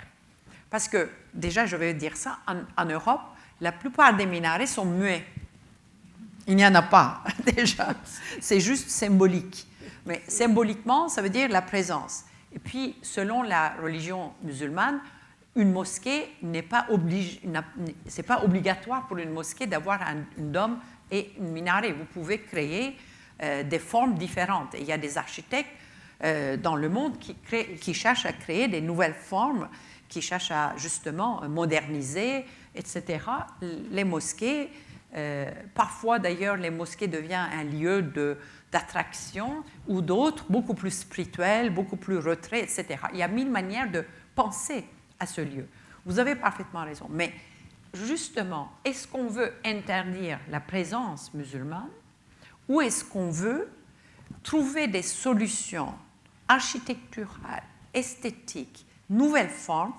Parce que, déjà, je vais dire ça, en Europe, la plupart des minarets sont muets. Il n'y en a pas, déjà. C'est juste symbolique. Mais symboliquement, ça veut dire la présence. Et puis, selon la religion musulmane, une mosquée n'est pas c'est pas obligatoire pour une mosquée d'avoir un dôme et une minaret. Vous pouvez créer des formes différentes. Et il y a des architectes dans le monde qui cherchent à créer des nouvelles formes, qui cherchent à justement moderniser, etc. Les mosquées, parfois d'ailleurs les mosquées deviennent un lieu d'attraction, ou d'autres beaucoup plus spirituels, beaucoup plus retrait, etc. Il y a 1000 manières de penser à ce lieu. Vous avez parfaitement raison. Mais justement, est-ce qu'on veut interdire la présence musulmane ou est-ce qu'on veut trouver des solutions architecturales, esthétiques, nouvelles formes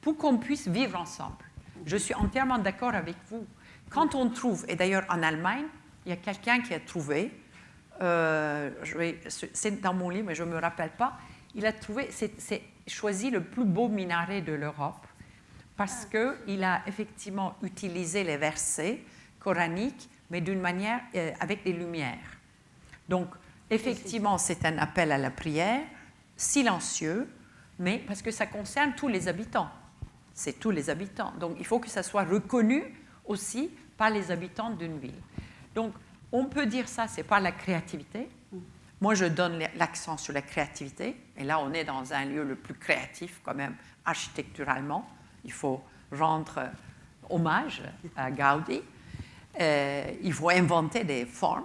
pour qu'on puisse vivre ensemble? Je suis entièrement d'accord avec vous. Quand on trouve, et d'ailleurs en Allemagne, il y a quelqu'un qui a trouvé, c'est dans mon livre, mais je ne me rappelle pas, il a trouvé, c'est choisi le plus beau minaret de l'Europe parce qu'il a effectivement utilisé les versets coraniques, mais d'une manière avec des lumières. Donc, effectivement, c'est un appel à la prière, silencieux, mais parce que ça concerne tous les habitants. C'est tous les habitants. Donc, il faut que ça soit reconnu aussi par les habitants d'une ville. Donc, on peut dire ça, c'est pas la créativité. Moi, je donne l'accent sur la créativité. Et là, on est dans un lieu le plus créatif, quand même, architecturalement. Il faut rendre hommage à Gaudi. Il faut inventer des formes.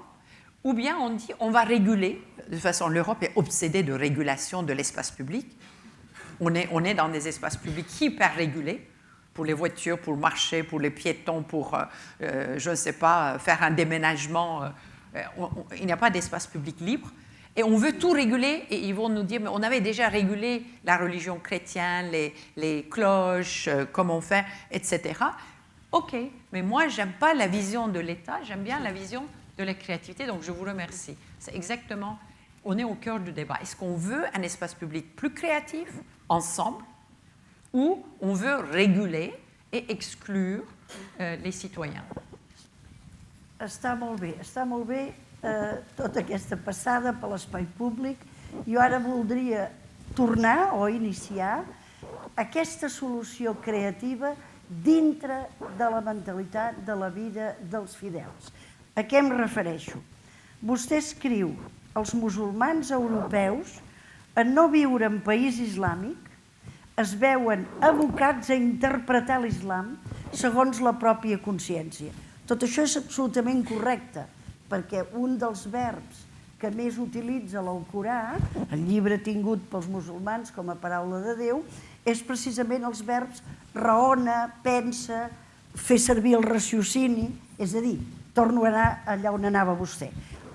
Ou bien on dit, on va réguler. De toute façon, l'Europe est obsédée de régulation de l'espace public. On est dans des espaces publics hyper régulés. Pour les voitures, pour marcher, pour les piétons, pour, je ne sais pas, faire un déménagement. Il n'y a pas d'espace public libre. Et on veut tout réguler, et ils vont nous dire, mais on avait déjà régulé la religion chrétienne, les cloches, comment faire, etc. OK, mais moi, je n'aime pas la vision de l'État, j'aime bien la vision de la créativité, donc je vous remercie. C'est exactement, on est au cœur du débat. Est-ce qu'on veut un espace public plus créatif, ensemble, ou on veut réguler et exclure les citoyens? Està molt bé tota aquesta passada per l'espai públic. Jo ara voldria tornar o iniciar aquesta solució creativa dintre de la mentalitat de la vida dels fidels. A què em refereixo? Vostè escriu, els musulmans europeus, en no viure en país islàmic, es veuen abocats a interpretar l'islam segons la pròpia consciència. Tot això és absolutament correcte, perquè un dels verbs que més utilitza l'Alcorà, el llibre tingut pels musulmans com a paraula de Déu, és precisament els verbs raona, pensa, fer servir el raciocini, és a dir, torno a anar allà on anava vostè.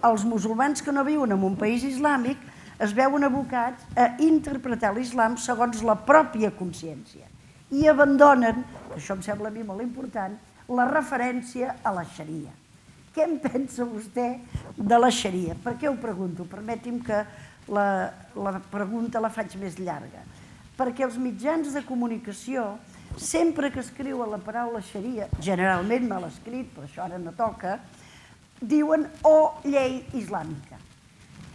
Els musulmans que no viuen en un país islàmic es veuen abocats a interpretar l'islam segons la pròpia consciència i abandonen, això em sembla a mi molt important, la referència a la xaria. Què en pensa vostè de la xaria? Per què ho pregunto? Permeti'm que la pregunta la faig més llarga. Perquè els mitjans de comunicació, sempre que escriuen la paraula xaria, generalment mal escrit, però això ara no toca, diuen o llei islàmica.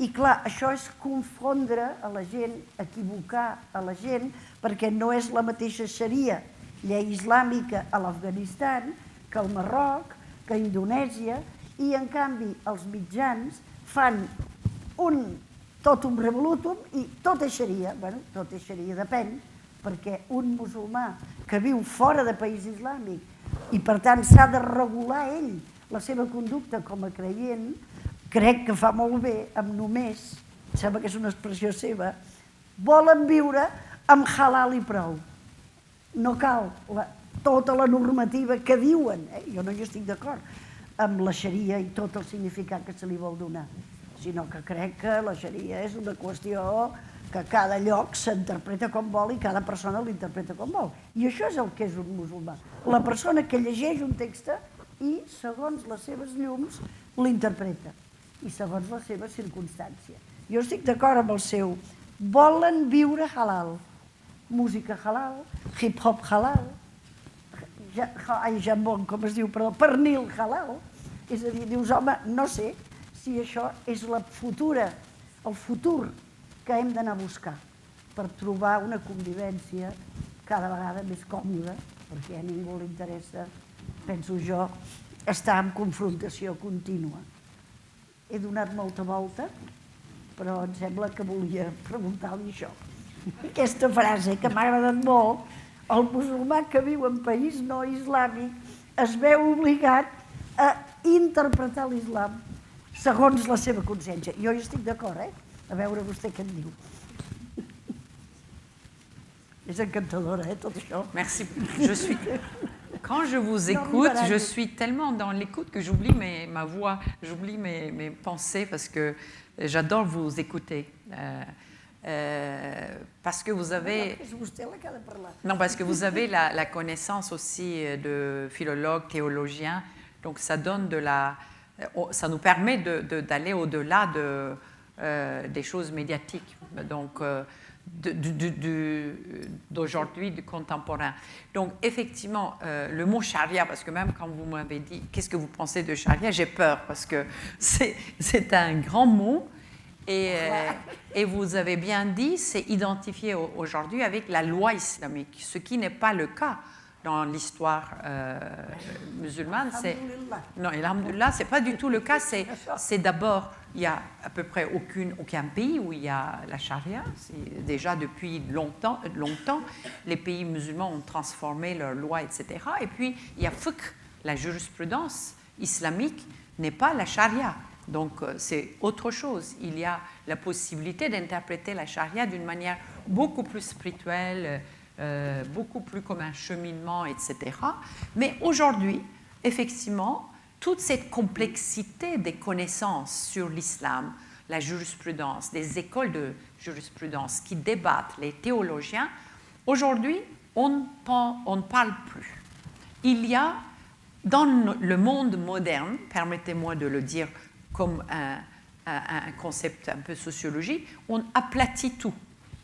I clar, això és confondre a la gent, equivocar a la gent, perquè no és la mateixa xaria, llei islàmica a l'Afganistan, que al Marroc, que a Indonèsia, i en canvi els mitjans fan tot un revolutum i tot és xaria. Bé, tot és xaria, depèn, perquè un musulmà que viu fora de país islàmic i per tant s'ha de regular ell la seva conducta com a creient, crec que fa molt bé amb només, sembla que és una expressió seva, volen viure amb halal i prou. No cal tota la normativa que diuen, jo no hi estic d'acord, amb la xaria i tot el significat que se li vol donar, sinó que crec que la xaria és una qüestió que cada lloc s'interpreta com vol i cada persona l'interpreta com vol. I això és el que és un musulmà. La persona que llegeix un text i, segons les seves llums, l'interpreta i segons la seva circumstància. Jo estic d'acord amb el seu. Volen viure halal, música halal, hip-hop halal, jambon, com es diu, perdó, pernil halal. És a dir, dius, home, no sé si això és el futur que hem d'anar a buscar per trobar una convivència cada vegada més còmoda, perquè a ningú li interessa, penso jo, estar en confrontació contínua. He donat molta volta, però em sembla que volia preguntar-li això. Aquesta frase que m'ha agradat molt, el musulmà que viu en país no islàmic es veu obligat a interpretar l'islam segons la seva consciència. Jo hi estic d'acord, a veure vostè què en diu. És encantadora, tot això. Merci. Quand je vous écoute, je suis tellement dans l'écoute que j'oublie ma voix, j'oublie mes pensées parce que j'adore vous écouter. Parce que vous avez... Non, parce que vous avez la connaissance aussi de philologues, théologiens, donc ça donne ça nous permet d'aller au-delà des choses médiatiques. Donc, d'aujourd'hui, du contemporain. Donc, effectivement, le mot charia, parce que même quand vous m'avez dit « qu'est-ce que vous pensez de charia ?» j'ai peur, parce que c'est un grand mot, et vous avez bien dit, c'est identifié aujourd'hui avec la loi islamique, ce qui n'est pas le cas dans l'histoire musulmane. Non, alhamdoulilah, ce n'est pas du tout le cas. C'est d'abord, il n'y a à peu près aucun pays où il y a la charia. Déjà depuis longtemps, les pays musulmans ont transformé leurs lois, etc. Et puis, il y a fiqh, la jurisprudence islamique n'est pas la charia. Donc, c'est autre chose. Il y a la possibilité d'interpréter la charia d'une manière beaucoup plus spirituelle, beaucoup plus comme un cheminement, etc. Mais aujourd'hui, effectivement, toute cette complexité des connaissances sur l'islam, la jurisprudence, les écoles de jurisprudence qui débattent, les théologiens, aujourd'hui, on ne parle plus. Il y a, dans le monde moderne, permettez-moi de le dire comme un concept un peu sociologique, on aplatit tout,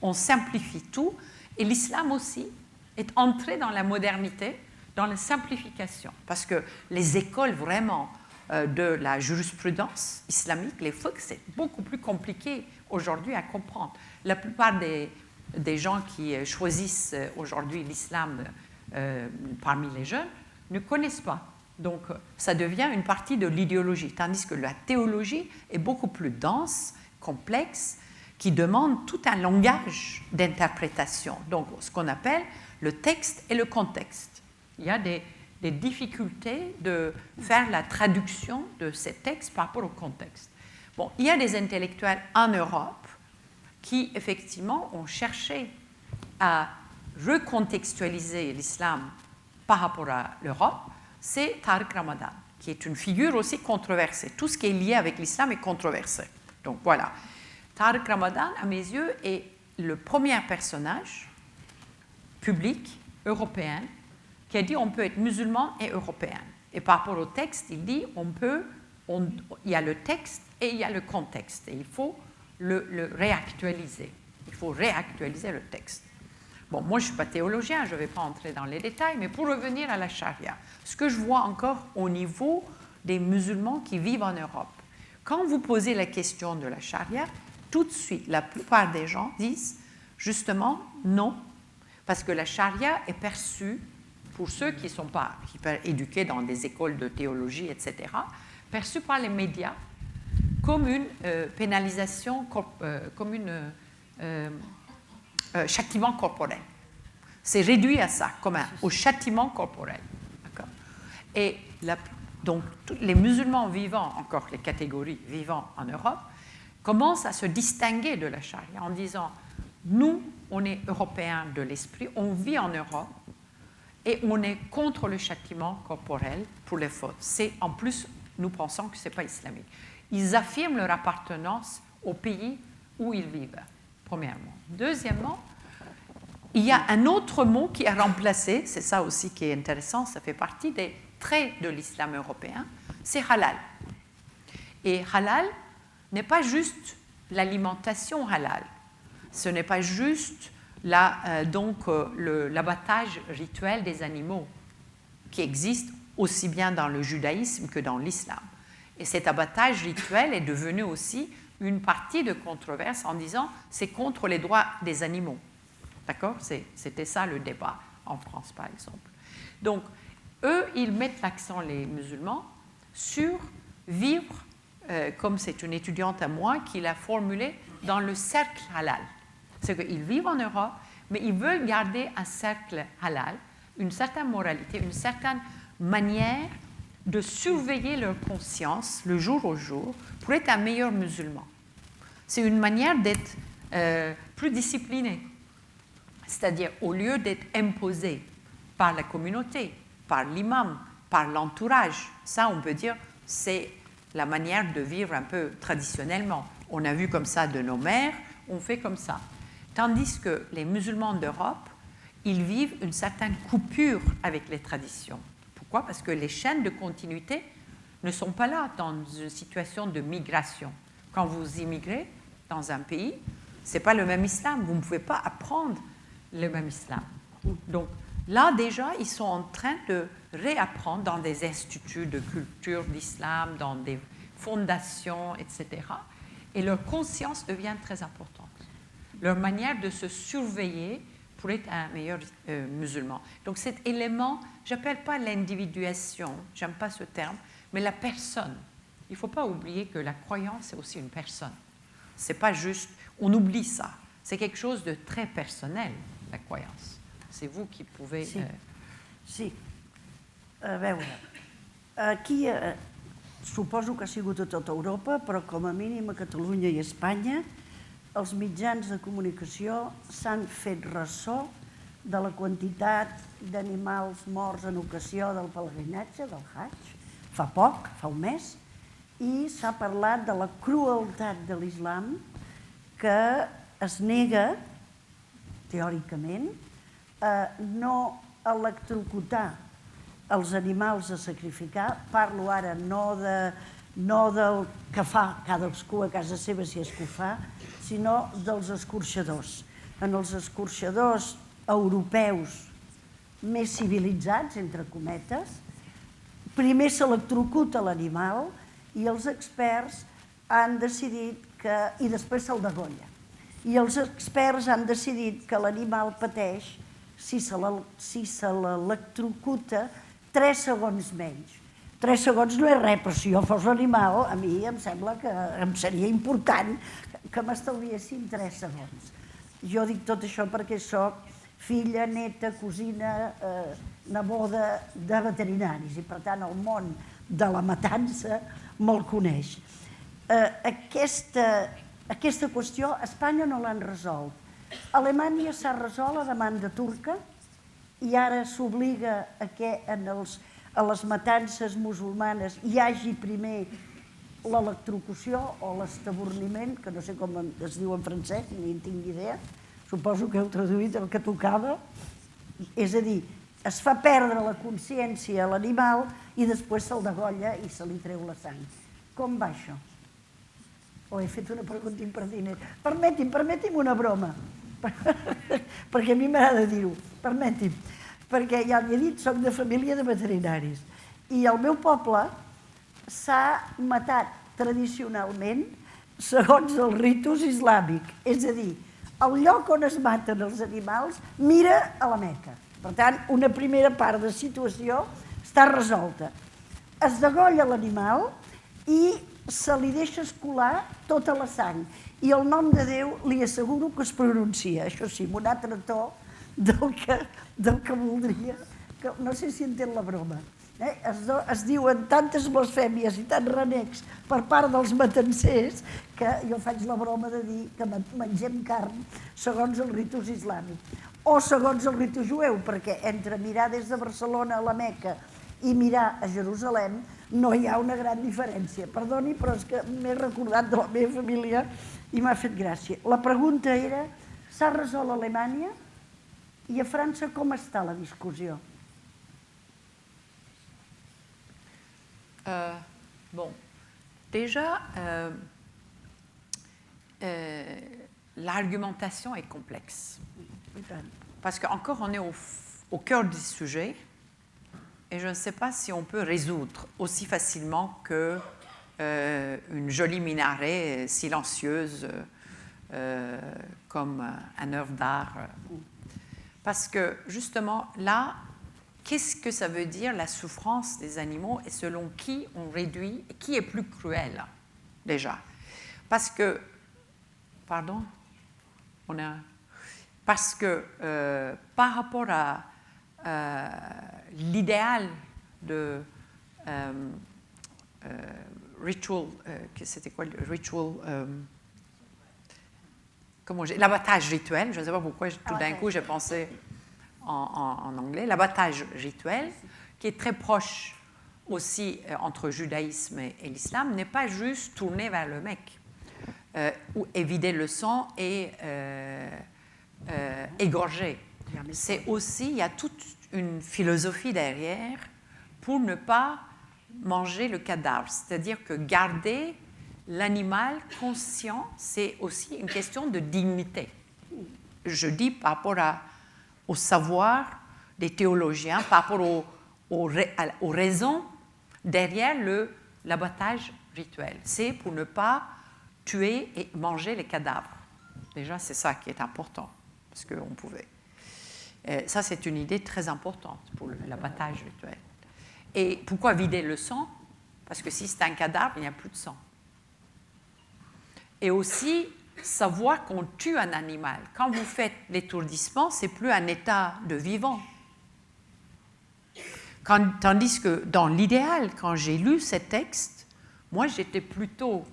on simplifie tout, et l'islam aussi est entré dans la modernité, dans la simplification, parce que les écoles vraiment de la jurisprudence islamique, les fiqh, c'est beaucoup plus compliqué aujourd'hui à comprendre. La plupart des gens qui choisissent aujourd'hui l'islam parmi les jeunes ne connaissent pas. Donc, ça devient une partie de l'idéologie, tandis que la théologie est beaucoup plus dense, complexe, qui demande tout un langage d'interprétation. Donc, ce qu'on appelle le texte et le contexte. Il y a des difficultés de faire la traduction de ces textes par rapport au contexte. Bon, il y a des intellectuels en Europe qui, effectivement, ont cherché à recontextualiser l'islam par rapport à l'Europe. C'est Tariq Ramadan, qui est une figure aussi controversée. Tout ce qui est lié avec l'islam est controversé. Donc voilà. Tariq Ramadan, à mes yeux, est le premier personnage public européen qui a dit on peut être musulman et européen. Et par rapport au texte, il dit il y a le texte et il y a le contexte. Et il faut le réactualiser. Il faut réactualiser le texte. Bon, moi, je ne suis pas théologien, je ne vais pas entrer dans les détails, mais pour revenir à la charia, ce que je vois encore au niveau des musulmans qui vivent en Europe, quand vous posez la question de la charia, tout de suite, la plupart des gens disent justement non, parce que la charia est perçue, pour ceux qui ne sont pas éduqués dans des écoles de théologie, etc., perçue par les médias comme une pénalisation, comme châtiment corporel. C'est réduit à ça, comme au châtiment corporel. D'accord ? Et donc, les musulmans vivant, encore les catégories vivant en Europe, commencent à se distinguer de la charia en disant nous, on est européens de l'esprit, on vit en Europe et on est contre le châtiment corporel pour les fautes. En plus, nous pensons que ce n'est pas islamique. Ils affirment leur appartenance au pays où ils vivent, premièrement. Deuxièmement, il y a un autre mot qui a remplacé, c'est ça aussi qui est intéressant, ça fait partie des traits de l'islam européen, c'est halal. Et halal n'est pas juste l'alimentation halal, ce n'est pas juste l'abattage rituel des animaux qui existe aussi bien dans le judaïsme que dans l'islam. Et cet abattage rituel est devenu aussi une partie de controverse en disant c'est contre les droits des animaux. D'accord ? C'était ça le débat en France, par exemple. Donc, eux, ils mettent l'accent, les musulmans, sur vivre, comme c'est une étudiante à moi qui l'a formulé, dans le cercle halal. C'est qu'ils vivent en Europe, mais ils veulent garder un cercle halal, une certaine moralité, une certaine manière de surveiller leur conscience le jour au jour pour être un meilleur musulman. C'est une manière d'être plus discipliné. C'est-à-dire, au lieu d'être imposé par la communauté, par l'imam, par l'entourage, ça, on peut dire, c'est la manière de vivre un peu traditionnellement. On a vu comme ça de nos mères, on fait comme ça. Tandis que les musulmans d'Europe, ils vivent une certaine coupure avec les traditions. Pourquoi ? Parce que les chaînes de continuité ne sont pas là dans une situation de migration. Quand vous immigrez dans un pays, ce n'est pas le même islam. Vous ne pouvez pas apprendre le même islam. Donc là, déjà, ils sont en train de réapprendre dans des instituts de culture d'islam, dans des fondations, etc. Et leur conscience devient très importante. Leur manière de se surveiller pour être un meilleur musulman. Donc cet élément, je n'appelle pas l'individuation, je n'aime pas ce terme, mais la personne. Il ne faut pas oublier que la croyance est aussi une personne. Ce n'est pas juste, on oublie ça. C'est quelque chose de très personnel, la croyance. C'est vous qui pouvez... Sí. A veure, aquí suposo que ha sigut a tota Europa, però com a mínim a Catalunya i a Espanya els mitjans de comunicació s'han fet ressò de la quantitat d'animals morts en ocasió del pelegrinatge, del Hajj, fa poc, fa un mes, i s'ha parlat de la crueltat de l'islam que es nega, teòricament, a no electrocutar els animals a sacrificar. Parlo ara no del que fa cadascú a casa seva, si és que ho fa, sinó dels escorxadors. En els escorxadors europeus més civilitzats, entre cometes, primer s'electrocuta l'animal i els experts han decidit que... i després se'l degolla. I els experts han decidit que l'animal pateix, si se l'electrocuta, 3 segons menys. 3 segons no és res, però si jo fos l'animal, a mi em sembla que em seria important que m'estalviessin 3 segons. Jo dic tot això perquè soc filla, neta, cosina, neboda de veterinaris i, per tant, el món de la matança me'l coneix. aquesta qüestió a Espanya no l'han resolt. A Alemanya s'ha resolt a demanda turca i ara s'obliga a que a les matances musulmanes hi hagi primer l'electrocució o l'estaborniment, que no sé com es diu en francès, ni en tinc idea, suposo que heu traduït el que tocava, és a dir, es fa perdre la consciència a l'animal i després se'l degolla i se li treu la sang. Com va això? O he fet una pregunta impertinent. Permeti'm una broma, perquè a mi m'agrada dir-ho. Permeti'm, perquè ja l'hi he dit, soc de família de veterinaris i el meu poble s'ha matat tradicionalment segons el ritus islàmic. És a dir, el lloc on es maten els animals mira a la Meca. Per tant, una primera part de situació està resolta. Es degolla l'animal i se li deixa escolar tota la sang. I el nom de Déu li asseguro que es pronuncia, això sí, amb un altre to del que voldria. No sé si entén la broma. Es diuen tantes blasfèmies i tants renecs per part dels matancers que jo faig la broma de dir que mengem carn segons el ritus islàmic. O segons el ritu jueu, perquè entre mirar des de Barcelona a la Meca i mirar a Jerusalem no hi ha una gran diferència. Perdoni, però és que m'he recordat de la meva família i m'ha fet gràcia. La pregunta era, s'ha resolt a Alemanya i a França com està la discussió? Bon, déjà, l'argumentation est complexe. Parce qu'encore, on est au cœur du sujet et je ne sais pas si on peut résoudre aussi facilement qu'une jolie minaret silencieuse comme une œuvre d'art. Parce que justement, là, qu'est-ce que ça veut dire la souffrance des animaux et selon qui on réduit et qui est plus cruel déjà? Parce que, pardon, parce que par rapport à l'idéal de ritual, c'était quoi le ritual? L'abattage rituel, je ne sais pas pourquoi tout d'un coup j'ai pensé en anglais, l'abattage rituel, qui est très proche aussi entre judaïsme et l'islam, n'est pas juste tourné vers le mec, ou éviter le sang et égorger. C'est aussi, il y a toute une philosophie derrière pour ne pas manger le cadavre, c'est-à-dire que garder l'animal conscient, c'est aussi une question de dignité. Je dis par rapport au savoir des théologiens, par rapport aux raisons derrière l'abattage rituel. C'est pour ne pas tuer et manger les cadavres. Déjà, c'est ça qui est important, parce qu'on pouvait. Ça, c'est une idée très importante pour l'abattage rituel. Et pourquoi vider le sang? Parce que si c'est un cadavre, il n'y a plus de sang. Et aussi, savoir qu'on tue un animal. Quand vous faites l'étourdissement, ce n'est plus un état de vivant. Tandis que dans l'idéal, quand j'ai lu ces textes, moi j'étais plutôt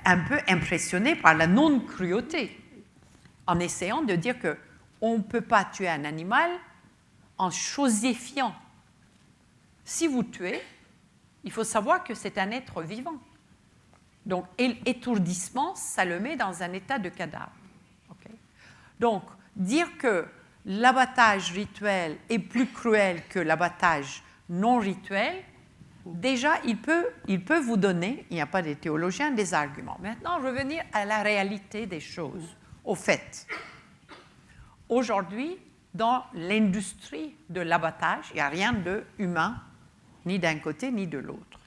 un peu impressionnée par la non-cruauté, en essayant de dire qu'on ne peut pas tuer un animal en chosifiant. Si vous tuez, il faut savoir que c'est un être vivant. Donc, étourdissement, ça le met dans un état de cadavre. Okay? Donc, dire que l'abattage rituel est plus cruel que l'abattage non rituel, déjà, il peut vous donner, il n'y a pas des théologiens, des arguments. Maintenant, revenir à la réalité des choses, au fait. Aujourd'hui, dans l'industrie de l'abattage, il n'y a rien de humain, ni d'un côté ni de l'autre.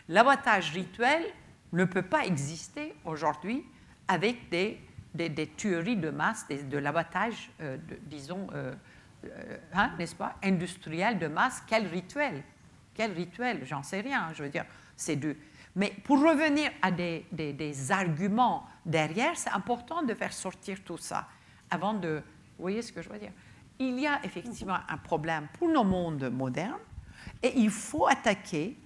L'abattage rituel ne peut pas exister aujourd'hui avec des tueries de masse, de l'abattage, disons, n'est-ce pas, industriel de masse. Quel rituel? J'en sais rien, je veux dire, c'est du... Mais pour revenir à des arguments derrière, c'est important de faire sortir tout ça avant de... Vous voyez ce que je veux dire? Il y a effectivement un problème pour nos mondes modernes et il faut attaquer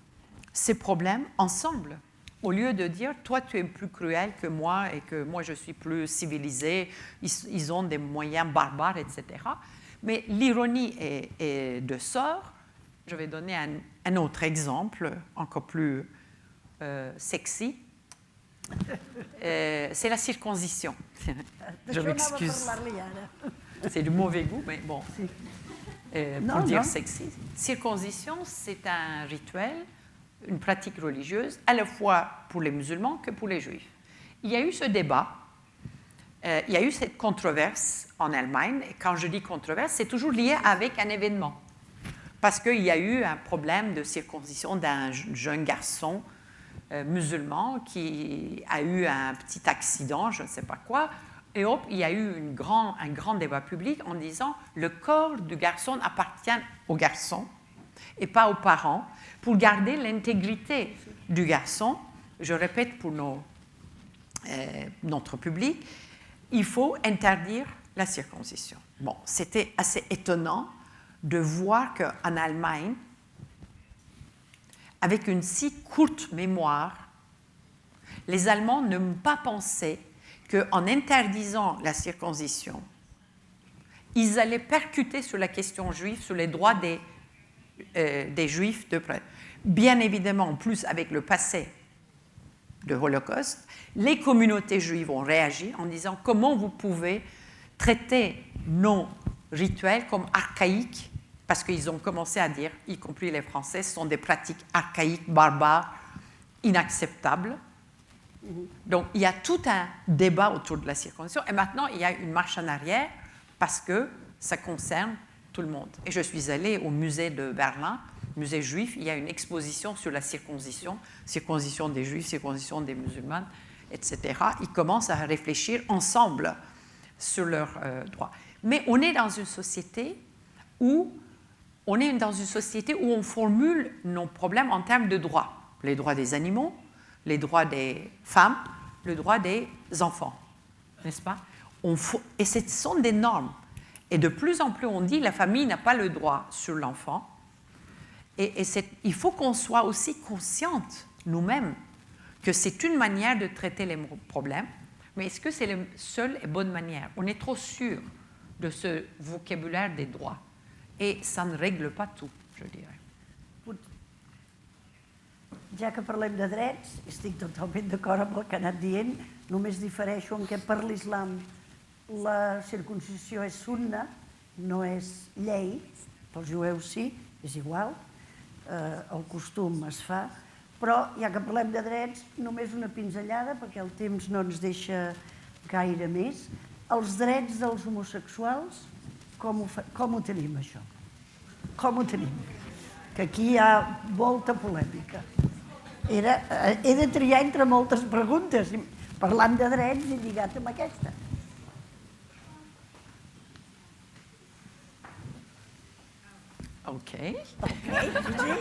ces problèmes ensemble. au lieu de dire « toi, tu es plus cruel que moi et que moi, je suis plus civilisé, ils ont des moyens barbares, etc. » Mais l'ironie est de sort. Je vais donner un autre exemple, encore plus sexy. C'est la circoncision. Je m'excuse. C'est du mauvais goût, mais bon, pour dire sexy. Circoncision, c'est un rituel, une pratique religieuse, à la fois pour les musulmans que pour les juifs. Il y a eu ce débat, il y a eu cette controverse en Allemagne, et quand je dis controverse, c'est toujours lié avec un événement. Parce qu'il y a eu un problème de circoncision d'un jeune garçon musulman qui a eu un petit accident, je ne sais pas quoi, et hop, il y a eu un grand débat public en disant le corps du garçon appartient au garçon et pas aux parents pour garder l'intégrité du garçon. Je répète pour notre public, il faut interdire la circoncision. Bon, c'était assez étonnant de voir qu'en Allemagne, avec une si courte mémoire, les Allemands n'ont pas pensé qu'en interdisant la circoncision, ils allaient percuter sur la question juive, sur les droits des Juifs. Bien évidemment, en plus avec le passé de Holocauste, les communautés juives ont réagi en disant comment vous pouvez traiter nos rituels comme archaïques, parce qu'ils ont commencé à dire, y compris les Français, ce sont des pratiques archaïques, barbares, inacceptables. Donc, il y a tout un débat autour de la circoncision. Et maintenant, il y a une marche en arrière parce que ça concerne tout le monde. Et je suis allée au musée de Berlin, musée juif. Il y a une exposition sur la circoncision, circoncision des juifs, circoncision des musulmans, etc. Ils commencent à réfléchir ensemble sur leurs droits. Mais on est dans une société où on formule nos problèmes en termes de droits. Les droits des animaux, les droits des femmes, le droit des enfants, n'est-ce pas? Et ce sont des normes. Et de plus en plus, on dit que la famille n'a pas le droit sur l'enfant. Et il faut qu'on soit aussi consciente, nous-mêmes, que c'est une manière de traiter les problèmes. Mais est-ce que c'est la seule et bonne manière? On est trop sûr de ce vocabulaire des droits. Et ça ne règle pas tout, je dirais. Ja que parlem de drets, estic totalment d'acord amb el que ha anat dient, només difereixo en què per l'islam la circuncisió és sunna, no és llei, pels jueus sí, és igual, el costum es fa, però ja que parlem de drets, només una pinzellada, perquè el temps no ens deixa gaire més. Els drets dels homosexuals, com ho tenim, això? Com ho tenim? Que aquí hi ha molta polèmica. He de triar entre moltes preguntes, parlant de drets i lligat amb aquesta. OK. Sí.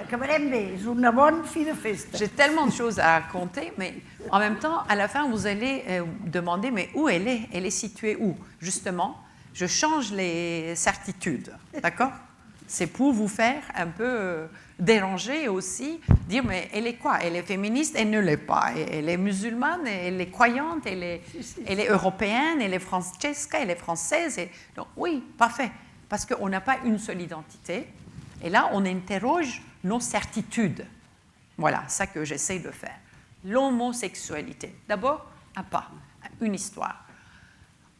Acabarem bé, és una bonne fi de festa. J'ai tellement de choses à raconter, mais en même temps, à la fin, vous allez demander, mais où elle est? Elle est située où? Justement, je change les certitudes, d'accord? C'est pour vous faire un peu déranger aussi, dire, mais elle est quoi? Elle est féministe? Elle ne l'est pas. Elle est musulmane, elle est croyante, elle est européenne, elle est francesca, elle est française. Donc, oui, parfait. Parce qu'on n'a pas une seule identité. Et là, on interroge nos certitudes. Voilà, ça que j'essaie de faire. L'homosexualité. D'abord, un pas, une histoire.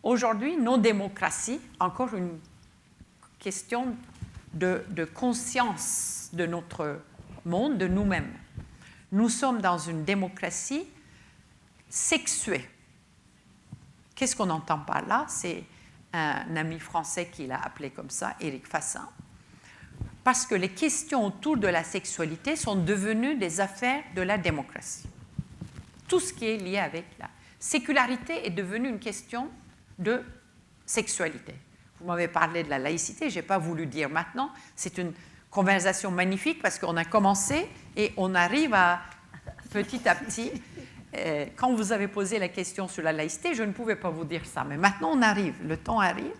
Aujourd'hui, nos démocraties, encore une question de conscience de notre monde, de nous-mêmes. Nous sommes dans une démocratie sexuée. Qu'est-ce qu'on entend par là? C'est un ami français qui l'a appelé comme ça, Éric Fassin, parce que les questions autour de la sexualité sont devenues des affaires de la démocratie. Tout ce qui est lié avec la sécularité est devenu une question de sexualité. Vous m'avez parlé de la laïcité, je n'ai pas voulu dire maintenant, c'est une conversation magnifique parce qu'on a commencé et on arrive à, petit à petit, quand vous avez posé la question sur la laïcité, je ne pouvais pas vous dire ça, mais maintenant on arrive, le temps arrive.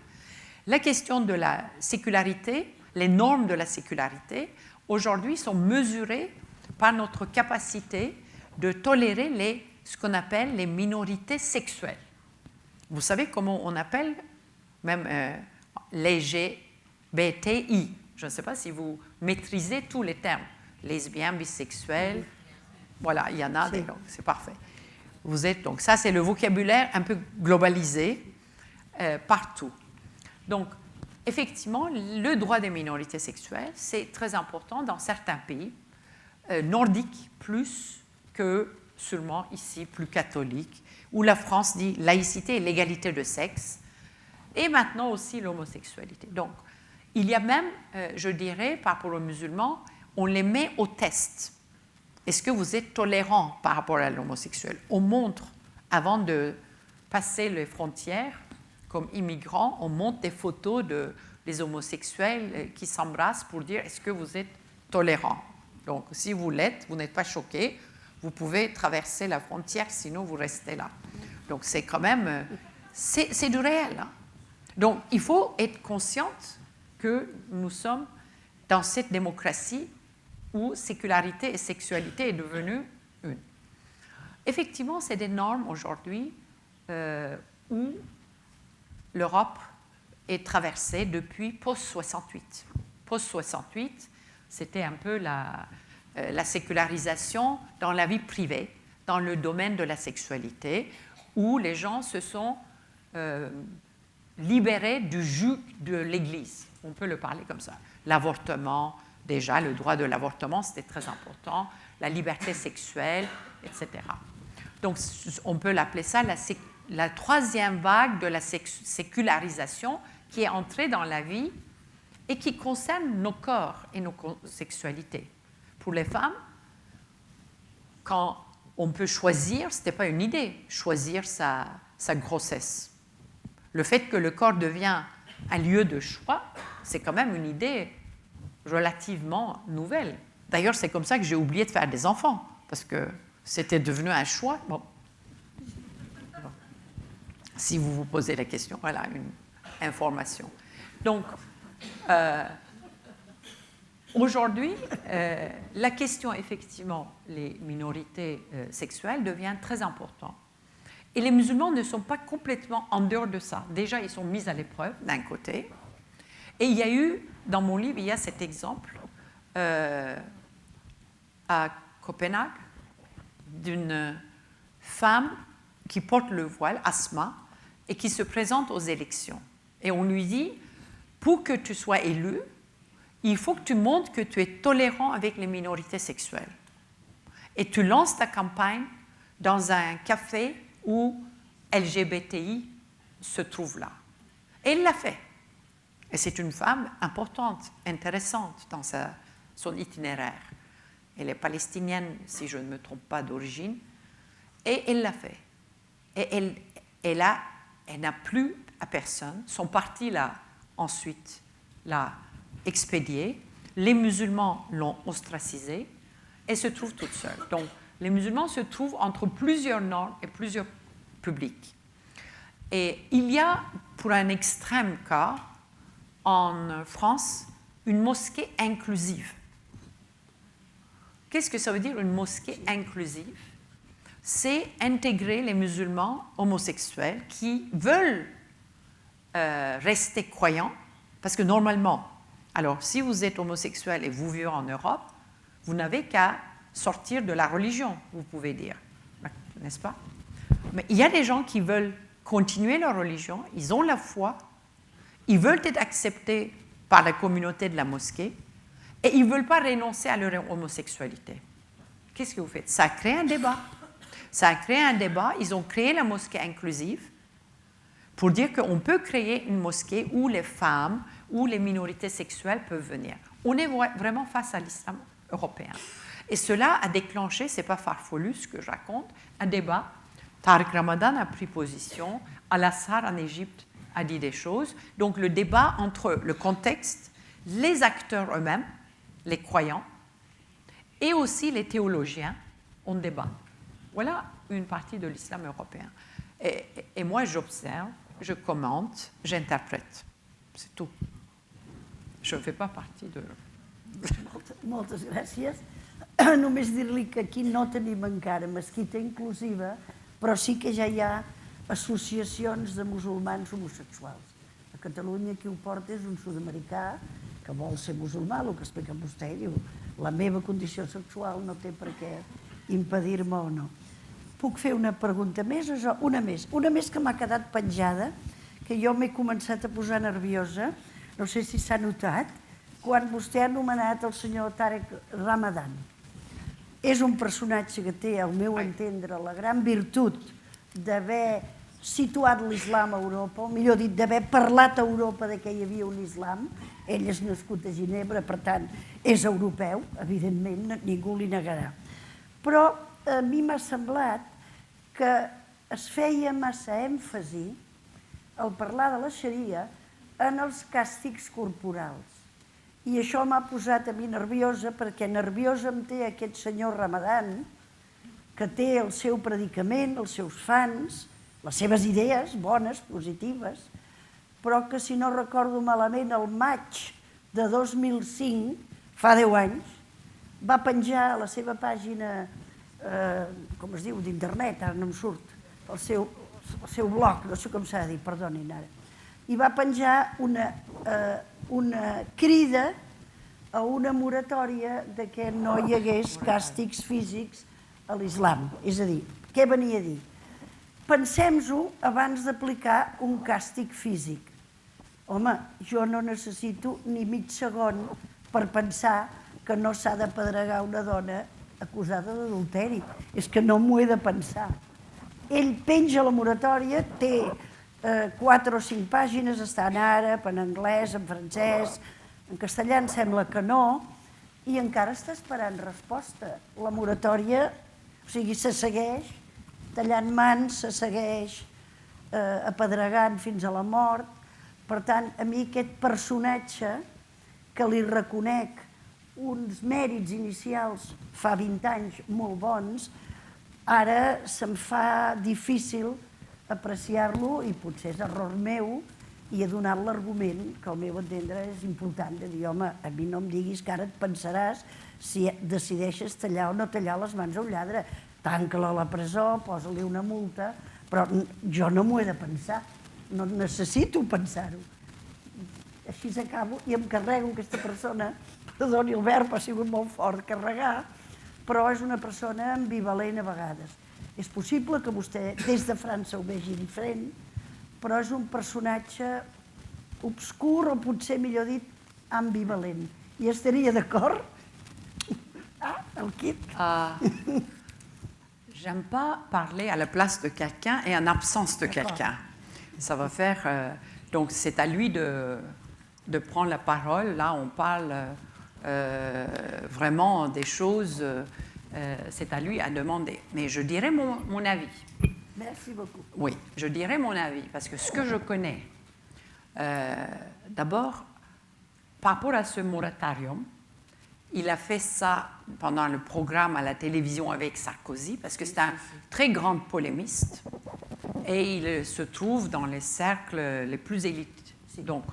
La question de la sécularité, les normes de la sécularité, aujourd'hui sont mesurées par notre capacité de tolérer ce qu'on appelle les minorités sexuelles. Vous savez comment on appelle même LGBTI. Je ne sais pas si vous maîtrisez tous les termes. Lesbiens, bisexuels, voilà, il y en a des langues, c'est parfait. Donc ça, c'est le vocabulaire un peu globalisé partout. Donc, effectivement, le droit des minorités sexuelles, c'est très important dans certains pays, nordiques plus que seulement ici, plus catholiques, où la France dit laïcité et l'égalité de sexe, et maintenant aussi l'homosexualité. Donc, il y a même, je dirais, par rapport aux musulmans, on les met au test. Est-ce que vous êtes tolérant par rapport à l'homosexuel? On montre, avant de passer les frontières, comme immigrants, on montre des photos des homosexuels qui s'embrassent pour dire est-ce que vous êtes tolérant? Donc, si vous l'êtes, vous n'êtes pas choqué, vous pouvez traverser la frontière, sinon vous restez là. Donc, c'est quand même... c'est du réel. Hein? Donc, il faut être consciente que nous sommes dans cette démocratie où sécularité et sexualité est devenue une. Effectivement, c'est des normes aujourd'hui où l'Europe est traversée depuis post-68. Post-68, c'était un peu la sécularisation dans la vie privée, dans le domaine de la sexualité, où les gens se sont libérés du joug de l'Église. On peut le parler comme ça. L'avortement, déjà, le droit de l'avortement, c'était très important, la liberté sexuelle, etc. Donc, on peut l'appeler ça la troisième vague de la sécularisation qui est entrée dans la vie et qui concerne nos corps et nos sexualités. Pour les femmes, quand on peut choisir, ce n'était pas une idée, choisir sa grossesse. Le fait que le corps devient un lieu de choix, c'est quand même une idée relativement nouvelle. D'ailleurs, c'est comme ça que j'ai oublié de faire des enfants, parce que c'était devenu un choix. Bon. Si vous vous posez la question, voilà une information. Donc, aujourd'hui, la question, effectivement, les minorités sexuelles devient très importante. Et les musulmans ne sont pas complètement en dehors de ça. Déjà, ils sont mis à l'épreuve, d'un côté. Et il y a eu, dans mon livre, il y a cet exemple à Copenhague d'une femme qui porte le voile, Asma, et qui se présente aux élections. Et on lui dit, pour que tu sois élu, il faut que tu montres que tu es tolérant avec les minorités sexuelles. Et tu lances ta campagne dans un café où LGBTI se trouve là. Et elle l'a fait. Et c'est une femme importante, intéressante dans son itinéraire. Elle est palestinienne, si je ne me trompe pas, d'origine. Et elle l'a fait. Et elle n'a plu à personne. Son parti ensuite l'a expédiée. Les musulmans l'ont ostracisée. Elle se trouve toute seule. Donc, les musulmans se trouvent entre plusieurs normes et plusieurs publics. Et il y a, pour un extrême cas, en France, une mosquée inclusive. Qu'est-ce que ça veut dire, une mosquée inclusive? C'est intégrer les musulmans homosexuels qui veulent rester croyants, parce que normalement, alors si vous êtes homosexuel et vous vivez en Europe, vous n'avez qu'à sortir de la religion, vous pouvez dire, n'est-ce pas? Mais il y a des gens qui veulent continuer leur religion, ils ont la foi, ils veulent être acceptés par la communauté de la mosquée et ils ne veulent pas renoncer à leur homosexualité. Qu'est-ce que vous faites? Ça a créé un débat. Ça a créé un débat. Ils ont créé la mosquée inclusive pour dire qu'on peut créer une mosquée où les femmes ou les minorités sexuelles peuvent venir. On est vraiment face à l'islam européen. Et cela a déclenché, ce n'est pas farfelu ce que je raconte, un débat. Tariq Ramadan a pris position, Al-Azhar en Égypte a dit des choses. Donc le débat entre le contexte, les acteurs eux-mêmes, les croyants, et aussi les théologiens, on débat. Voilà une partie de l'islam européen. Et moi, j'observe, je commente, j'interprète. C'est tout. Je ne fais pas partie de... Moltes gràcies. només dir-li que aquí no tenim encara mesquita inclusiva, però sí que ja hi ha associacions de musulmans homosexuals. A Catalunya qui ho porta és un sud-americà que vol ser musulmà, el que explica vostè, diu, la meva condició sexual no té per què impedir-me o no. Puc fer una pregunta més? Una més que m'ha quedat penjada, que jo m'he començat a posar nerviosa, no sé si s'ha notat, quan vostè ha anomenat el senyor Tarek Ramadan. És un personatge que té, al meu entendre, la gran virtut d'haver situat l'islam a Europa, o millor dit, d'haver parlat a Europa de que hi havia un islam. Ell és nascut a Ginebra, per tant, és europeu, evidentment, ningú li negarà. Però a mi m'ha semblat que es feia massa èmfasi al parlar de la xaria en els càstigs corporals. I això m'ha posat a mi nerviosa, perquè nerviosa em té aquest senyor Ramadan, que té el seu predicament, els seus fans, les seves idees bones, positives, però que, si no recordo malament, el maig de 2005, fa 10 anys, va penjar a la seva pàgina, com es diu, d'internet, ara no em surt, el seu blog, no sé com s'ha de dir, perdonin ara, i va penjar una crida a una moratòria de que no hi hagués càstigs físics a l'islam. És a dir, què venia a dir? Pensem-ho abans d'aplicar un càstig físic. Home, jo no necessito ni mig segon per pensar que no s'ha de pedregar una dona acusada d'adulteri. És que no m'ho he de pensar. Ell penja la moratòria, té 4 o 5 pàgines, està en àrab, en anglès, en francès, en castellà em sembla que no, i encara està esperant resposta. La moratòria, o sigui, se segueix tallant mans, se segueix apedregant fins a la mort. Per tant, a mi aquest personatge, que li reconec uns mèrits inicials fa 20 anys molt bons, ara se'm fa difícil apreciar-lo, i potser és error meu, i he donat l'argument que al meu entendre és important, de dir, home, a mi no em diguis que ara et pensaràs si decideixes tallar o no tallar les mans a un lladre. Tanca-la a la presó, posa-li una multa, però jo no m'ho he de pensar, no necessito pensar-ho. Així acabo i em carrego aquesta persona, perdoni el verb, ha sigut molt fort, carregar, però és una persona ambivalent a vegades. És possible que vostè des de França ho vegi diferent, però és un personatge obscur, o potser, millor dit, ambivalent. I estaria d'acord? Ah, el kit. J'aime pas parler à la place de quelqu'un et en absence de quelqu'un. Ça va faire... donc, c'est à lui de prendre la parole. Là, on parle vraiment des choses... c'est à lui à demander. Mais je dirais mon avis. Merci beaucoup. Oui, je dirais mon avis, parce que ce que je connais, d'abord, par rapport à ce moratorium, il a fait ça pendant le programme à la télévision avec Sarkozy, parce que c'est un très grand polémiste, et il se trouve dans les cercles les plus élites. Donc,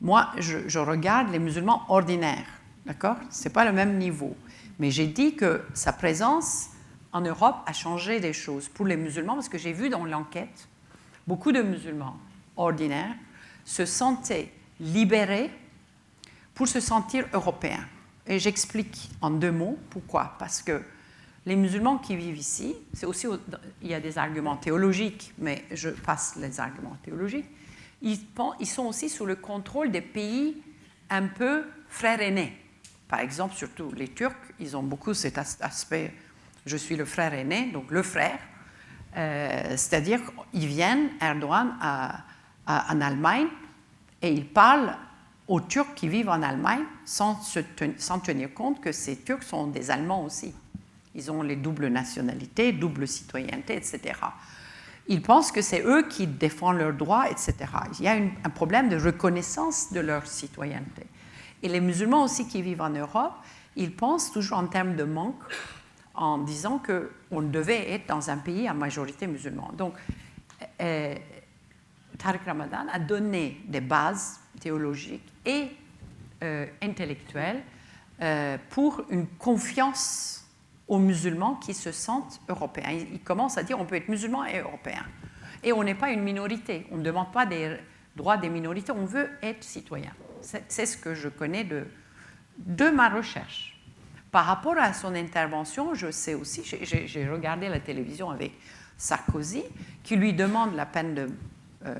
moi, je regarde les musulmans ordinaires, d'accord? Ce n'est pas le même niveau. Mais j'ai dit que sa présence en Europe a changé des choses pour les musulmans, parce que j'ai vu dans l'enquête, beaucoup de musulmans ordinaires se sentaient libérés pour se sentir européens. Et j'explique en 2 mots pourquoi. Parce que les musulmans qui vivent ici, c'est aussi, il y a des arguments théologiques, mais je passe les arguments théologiques, ils sont aussi sous le contrôle des pays un peu frères aînés. Par exemple, surtout les Turcs, ils ont beaucoup cet aspect, je suis le frère aîné, donc le frère, c'est-à-dire qu'ils viennent, Erdogan, en Allemagne, et ils parlent aux Turcs qui vivent en Allemagne sans tenir compte que ces Turcs sont des Allemands aussi. Ils ont les doubles nationalités, double citoyenneté, etc. Ils pensent que c'est eux qui défendent leurs droits, etc. Il y a un problème de reconnaissance de leur citoyenneté. Et les musulmans aussi qui vivent en Europe, ils pensent toujours en termes de manque, en disant qu'on devait être dans un pays à majorité musulmane. Donc, Tarek Ramadan a donné des bases théologiques et intellectuelles pour une confiance aux musulmans qui se sentent européens. Ils commencent à dire on peut être musulman et européen. Et on n'est pas une minorité. On ne demande pas des droits des minorités. On veut être citoyen. C'est ce que je connais de ma recherche. Par rapport à son intervention, je sais aussi, j'ai regardé la télévision avec Sarkozy, qui lui demande la peine de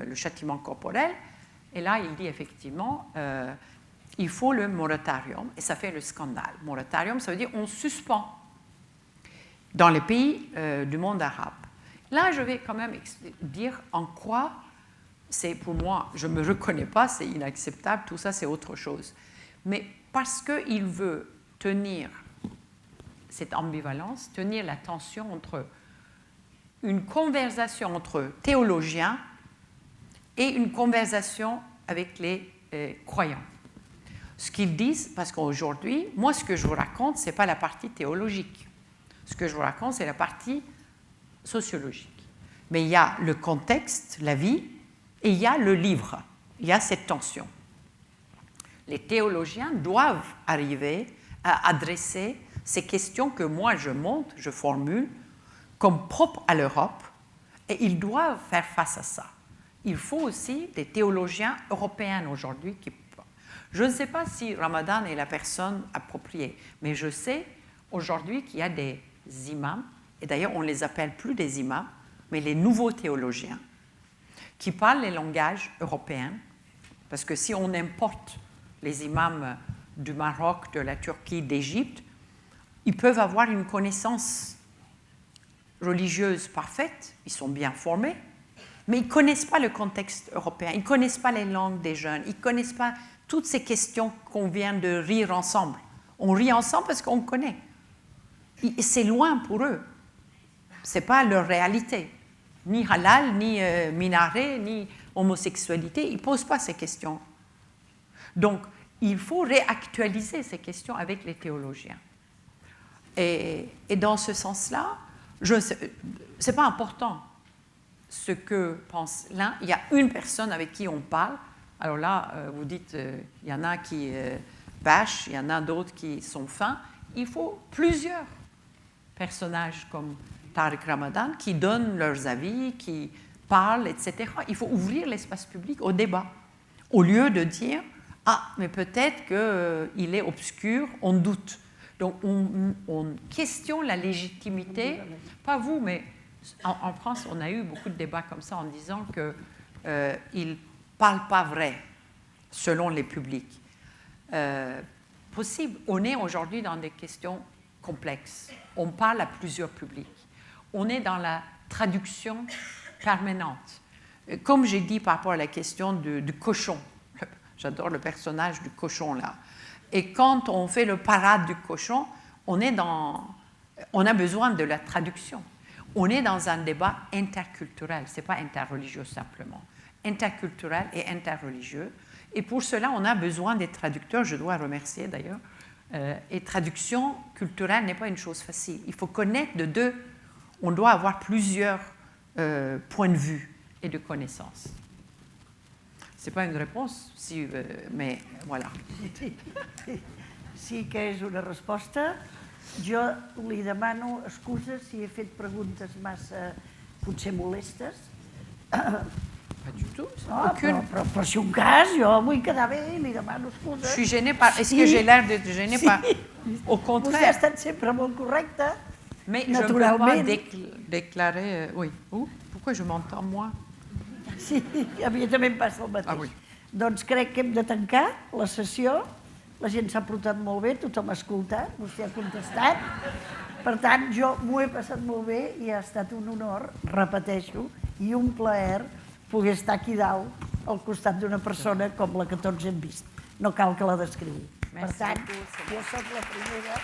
le châtiment corporel. Et là, il dit effectivement, il faut le moratorium, et ça fait le scandale. Moratorium, ça veut dire on suspend dans les pays du monde arabe. Là, je vais quand même dire en quoi c'est pour moi, je ne me reconnais pas, c'est inacceptable, tout ça c'est autre chose. Mais parce qu'il veut tenir cette ambivalence, tenir la tension entre une conversation entre théologiens et une conversation avec les croyants. Ce qu'ils disent, parce qu'aujourd'hui, moi ce que je vous raconte, ce n'est pas la partie théologique. Ce que je vous raconte, c'est la partie sociologique. Mais il y a le contexte, la vie, et il y a le livre. Il y a cette tension. Les théologiens doivent arriver à adresser ces questions que moi je monte, je formule, comme propres à l'Europe, et ils doivent faire face à ça. Il faut aussi des théologiens européens aujourd'hui qui... Je ne sais pas si Ramadan est la personne appropriée, mais je sais aujourd'hui qu'il y a des imams, et d'ailleurs on ne les appelle plus des imams, mais les nouveaux théologiens, qui parlent les langages européens, parce que si on importe les imams du Maroc, de la Turquie, d'Égypte, ils peuvent avoir une connaissance religieuse parfaite, ils sont bien formés, mais ils ne connaissent pas le contexte européen, ils ne connaissent pas les langues des jeunes, ils ne connaissent pas toutes ces questions qu'on vient de rire ensemble. On rit ensemble parce qu'on connaît. C'est loin pour eux. Ce n'est pas leur réalité. Ni halal, ni minaret, ni homosexualité, ils ne posent pas ces questions. Donc, il faut réactualiser ces questions avec les théologiens. Et dans ce sens-là, ce n'est pas important ce que pense l'un. Il y a une personne avec qui on parle. Alors là, vous dites, il y en a qui bâchent, il y en a d'autres qui sont fins. Il faut plusieurs personnages comme Tariq Ramadan qui donnent leurs avis, qui parlent, etc. Il faut ouvrir l'espace public au débat, au lieu de dire « Ah, mais peut-être qu'il est obscur, on doute ». Donc, on questionne la légitimité, pas vous, mais en France, on a eu beaucoup de débats comme ça en disant qu'il ne parle pas vrai, selon les publics. Possible. On est aujourd'hui dans des questions complexes. On parle à plusieurs publics. On est dans la traduction permanente. Comme j'ai dit par rapport à la question du cochon, j'adore le personnage du cochon là. Et quand on fait le parade du cochon, on a besoin de la traduction. On est dans un débat interculturel, ce n'est pas interreligieux simplement. Interculturel et interreligieux. Et pour cela, on a besoin des traducteurs, je dois remercier d'ailleurs. Et traduction culturelle n'est pas une chose facile. Il faut connaître de deux. On doit avoir plusieurs points de vue et de connaissances. Ce n'est pas une réponse, mais voilà. Sí que és una resposta. Jo li demano excuses si he fet preguntes massa, potser molestes. Pas du tout. Però si un cas, jo vull quedar bé i li demano excuses. Je suis gênée par... Est-ce que j'ai l'air d'être gênée par... Au contraire. Vostè ha estat sempre molt correcte, mais naturalment. Je ne peux pas déclarer... Oui. Pourquoi je m'entends, moi? Sí, a mi també em passa el mateix. Ah, oui. Doncs crec que hem de tancar la sessió. La gent s'ha portat molt bé, tothom ha escoltat, vostè ha contestat. Per tant, jo m'ho he passat molt bé i ha estat un honor, repeteixo, i un plaer poder estar aquí dalt al costat d'una persona com la que tots hem vist. No cal que la descrigui. Per tant, jo soc la primera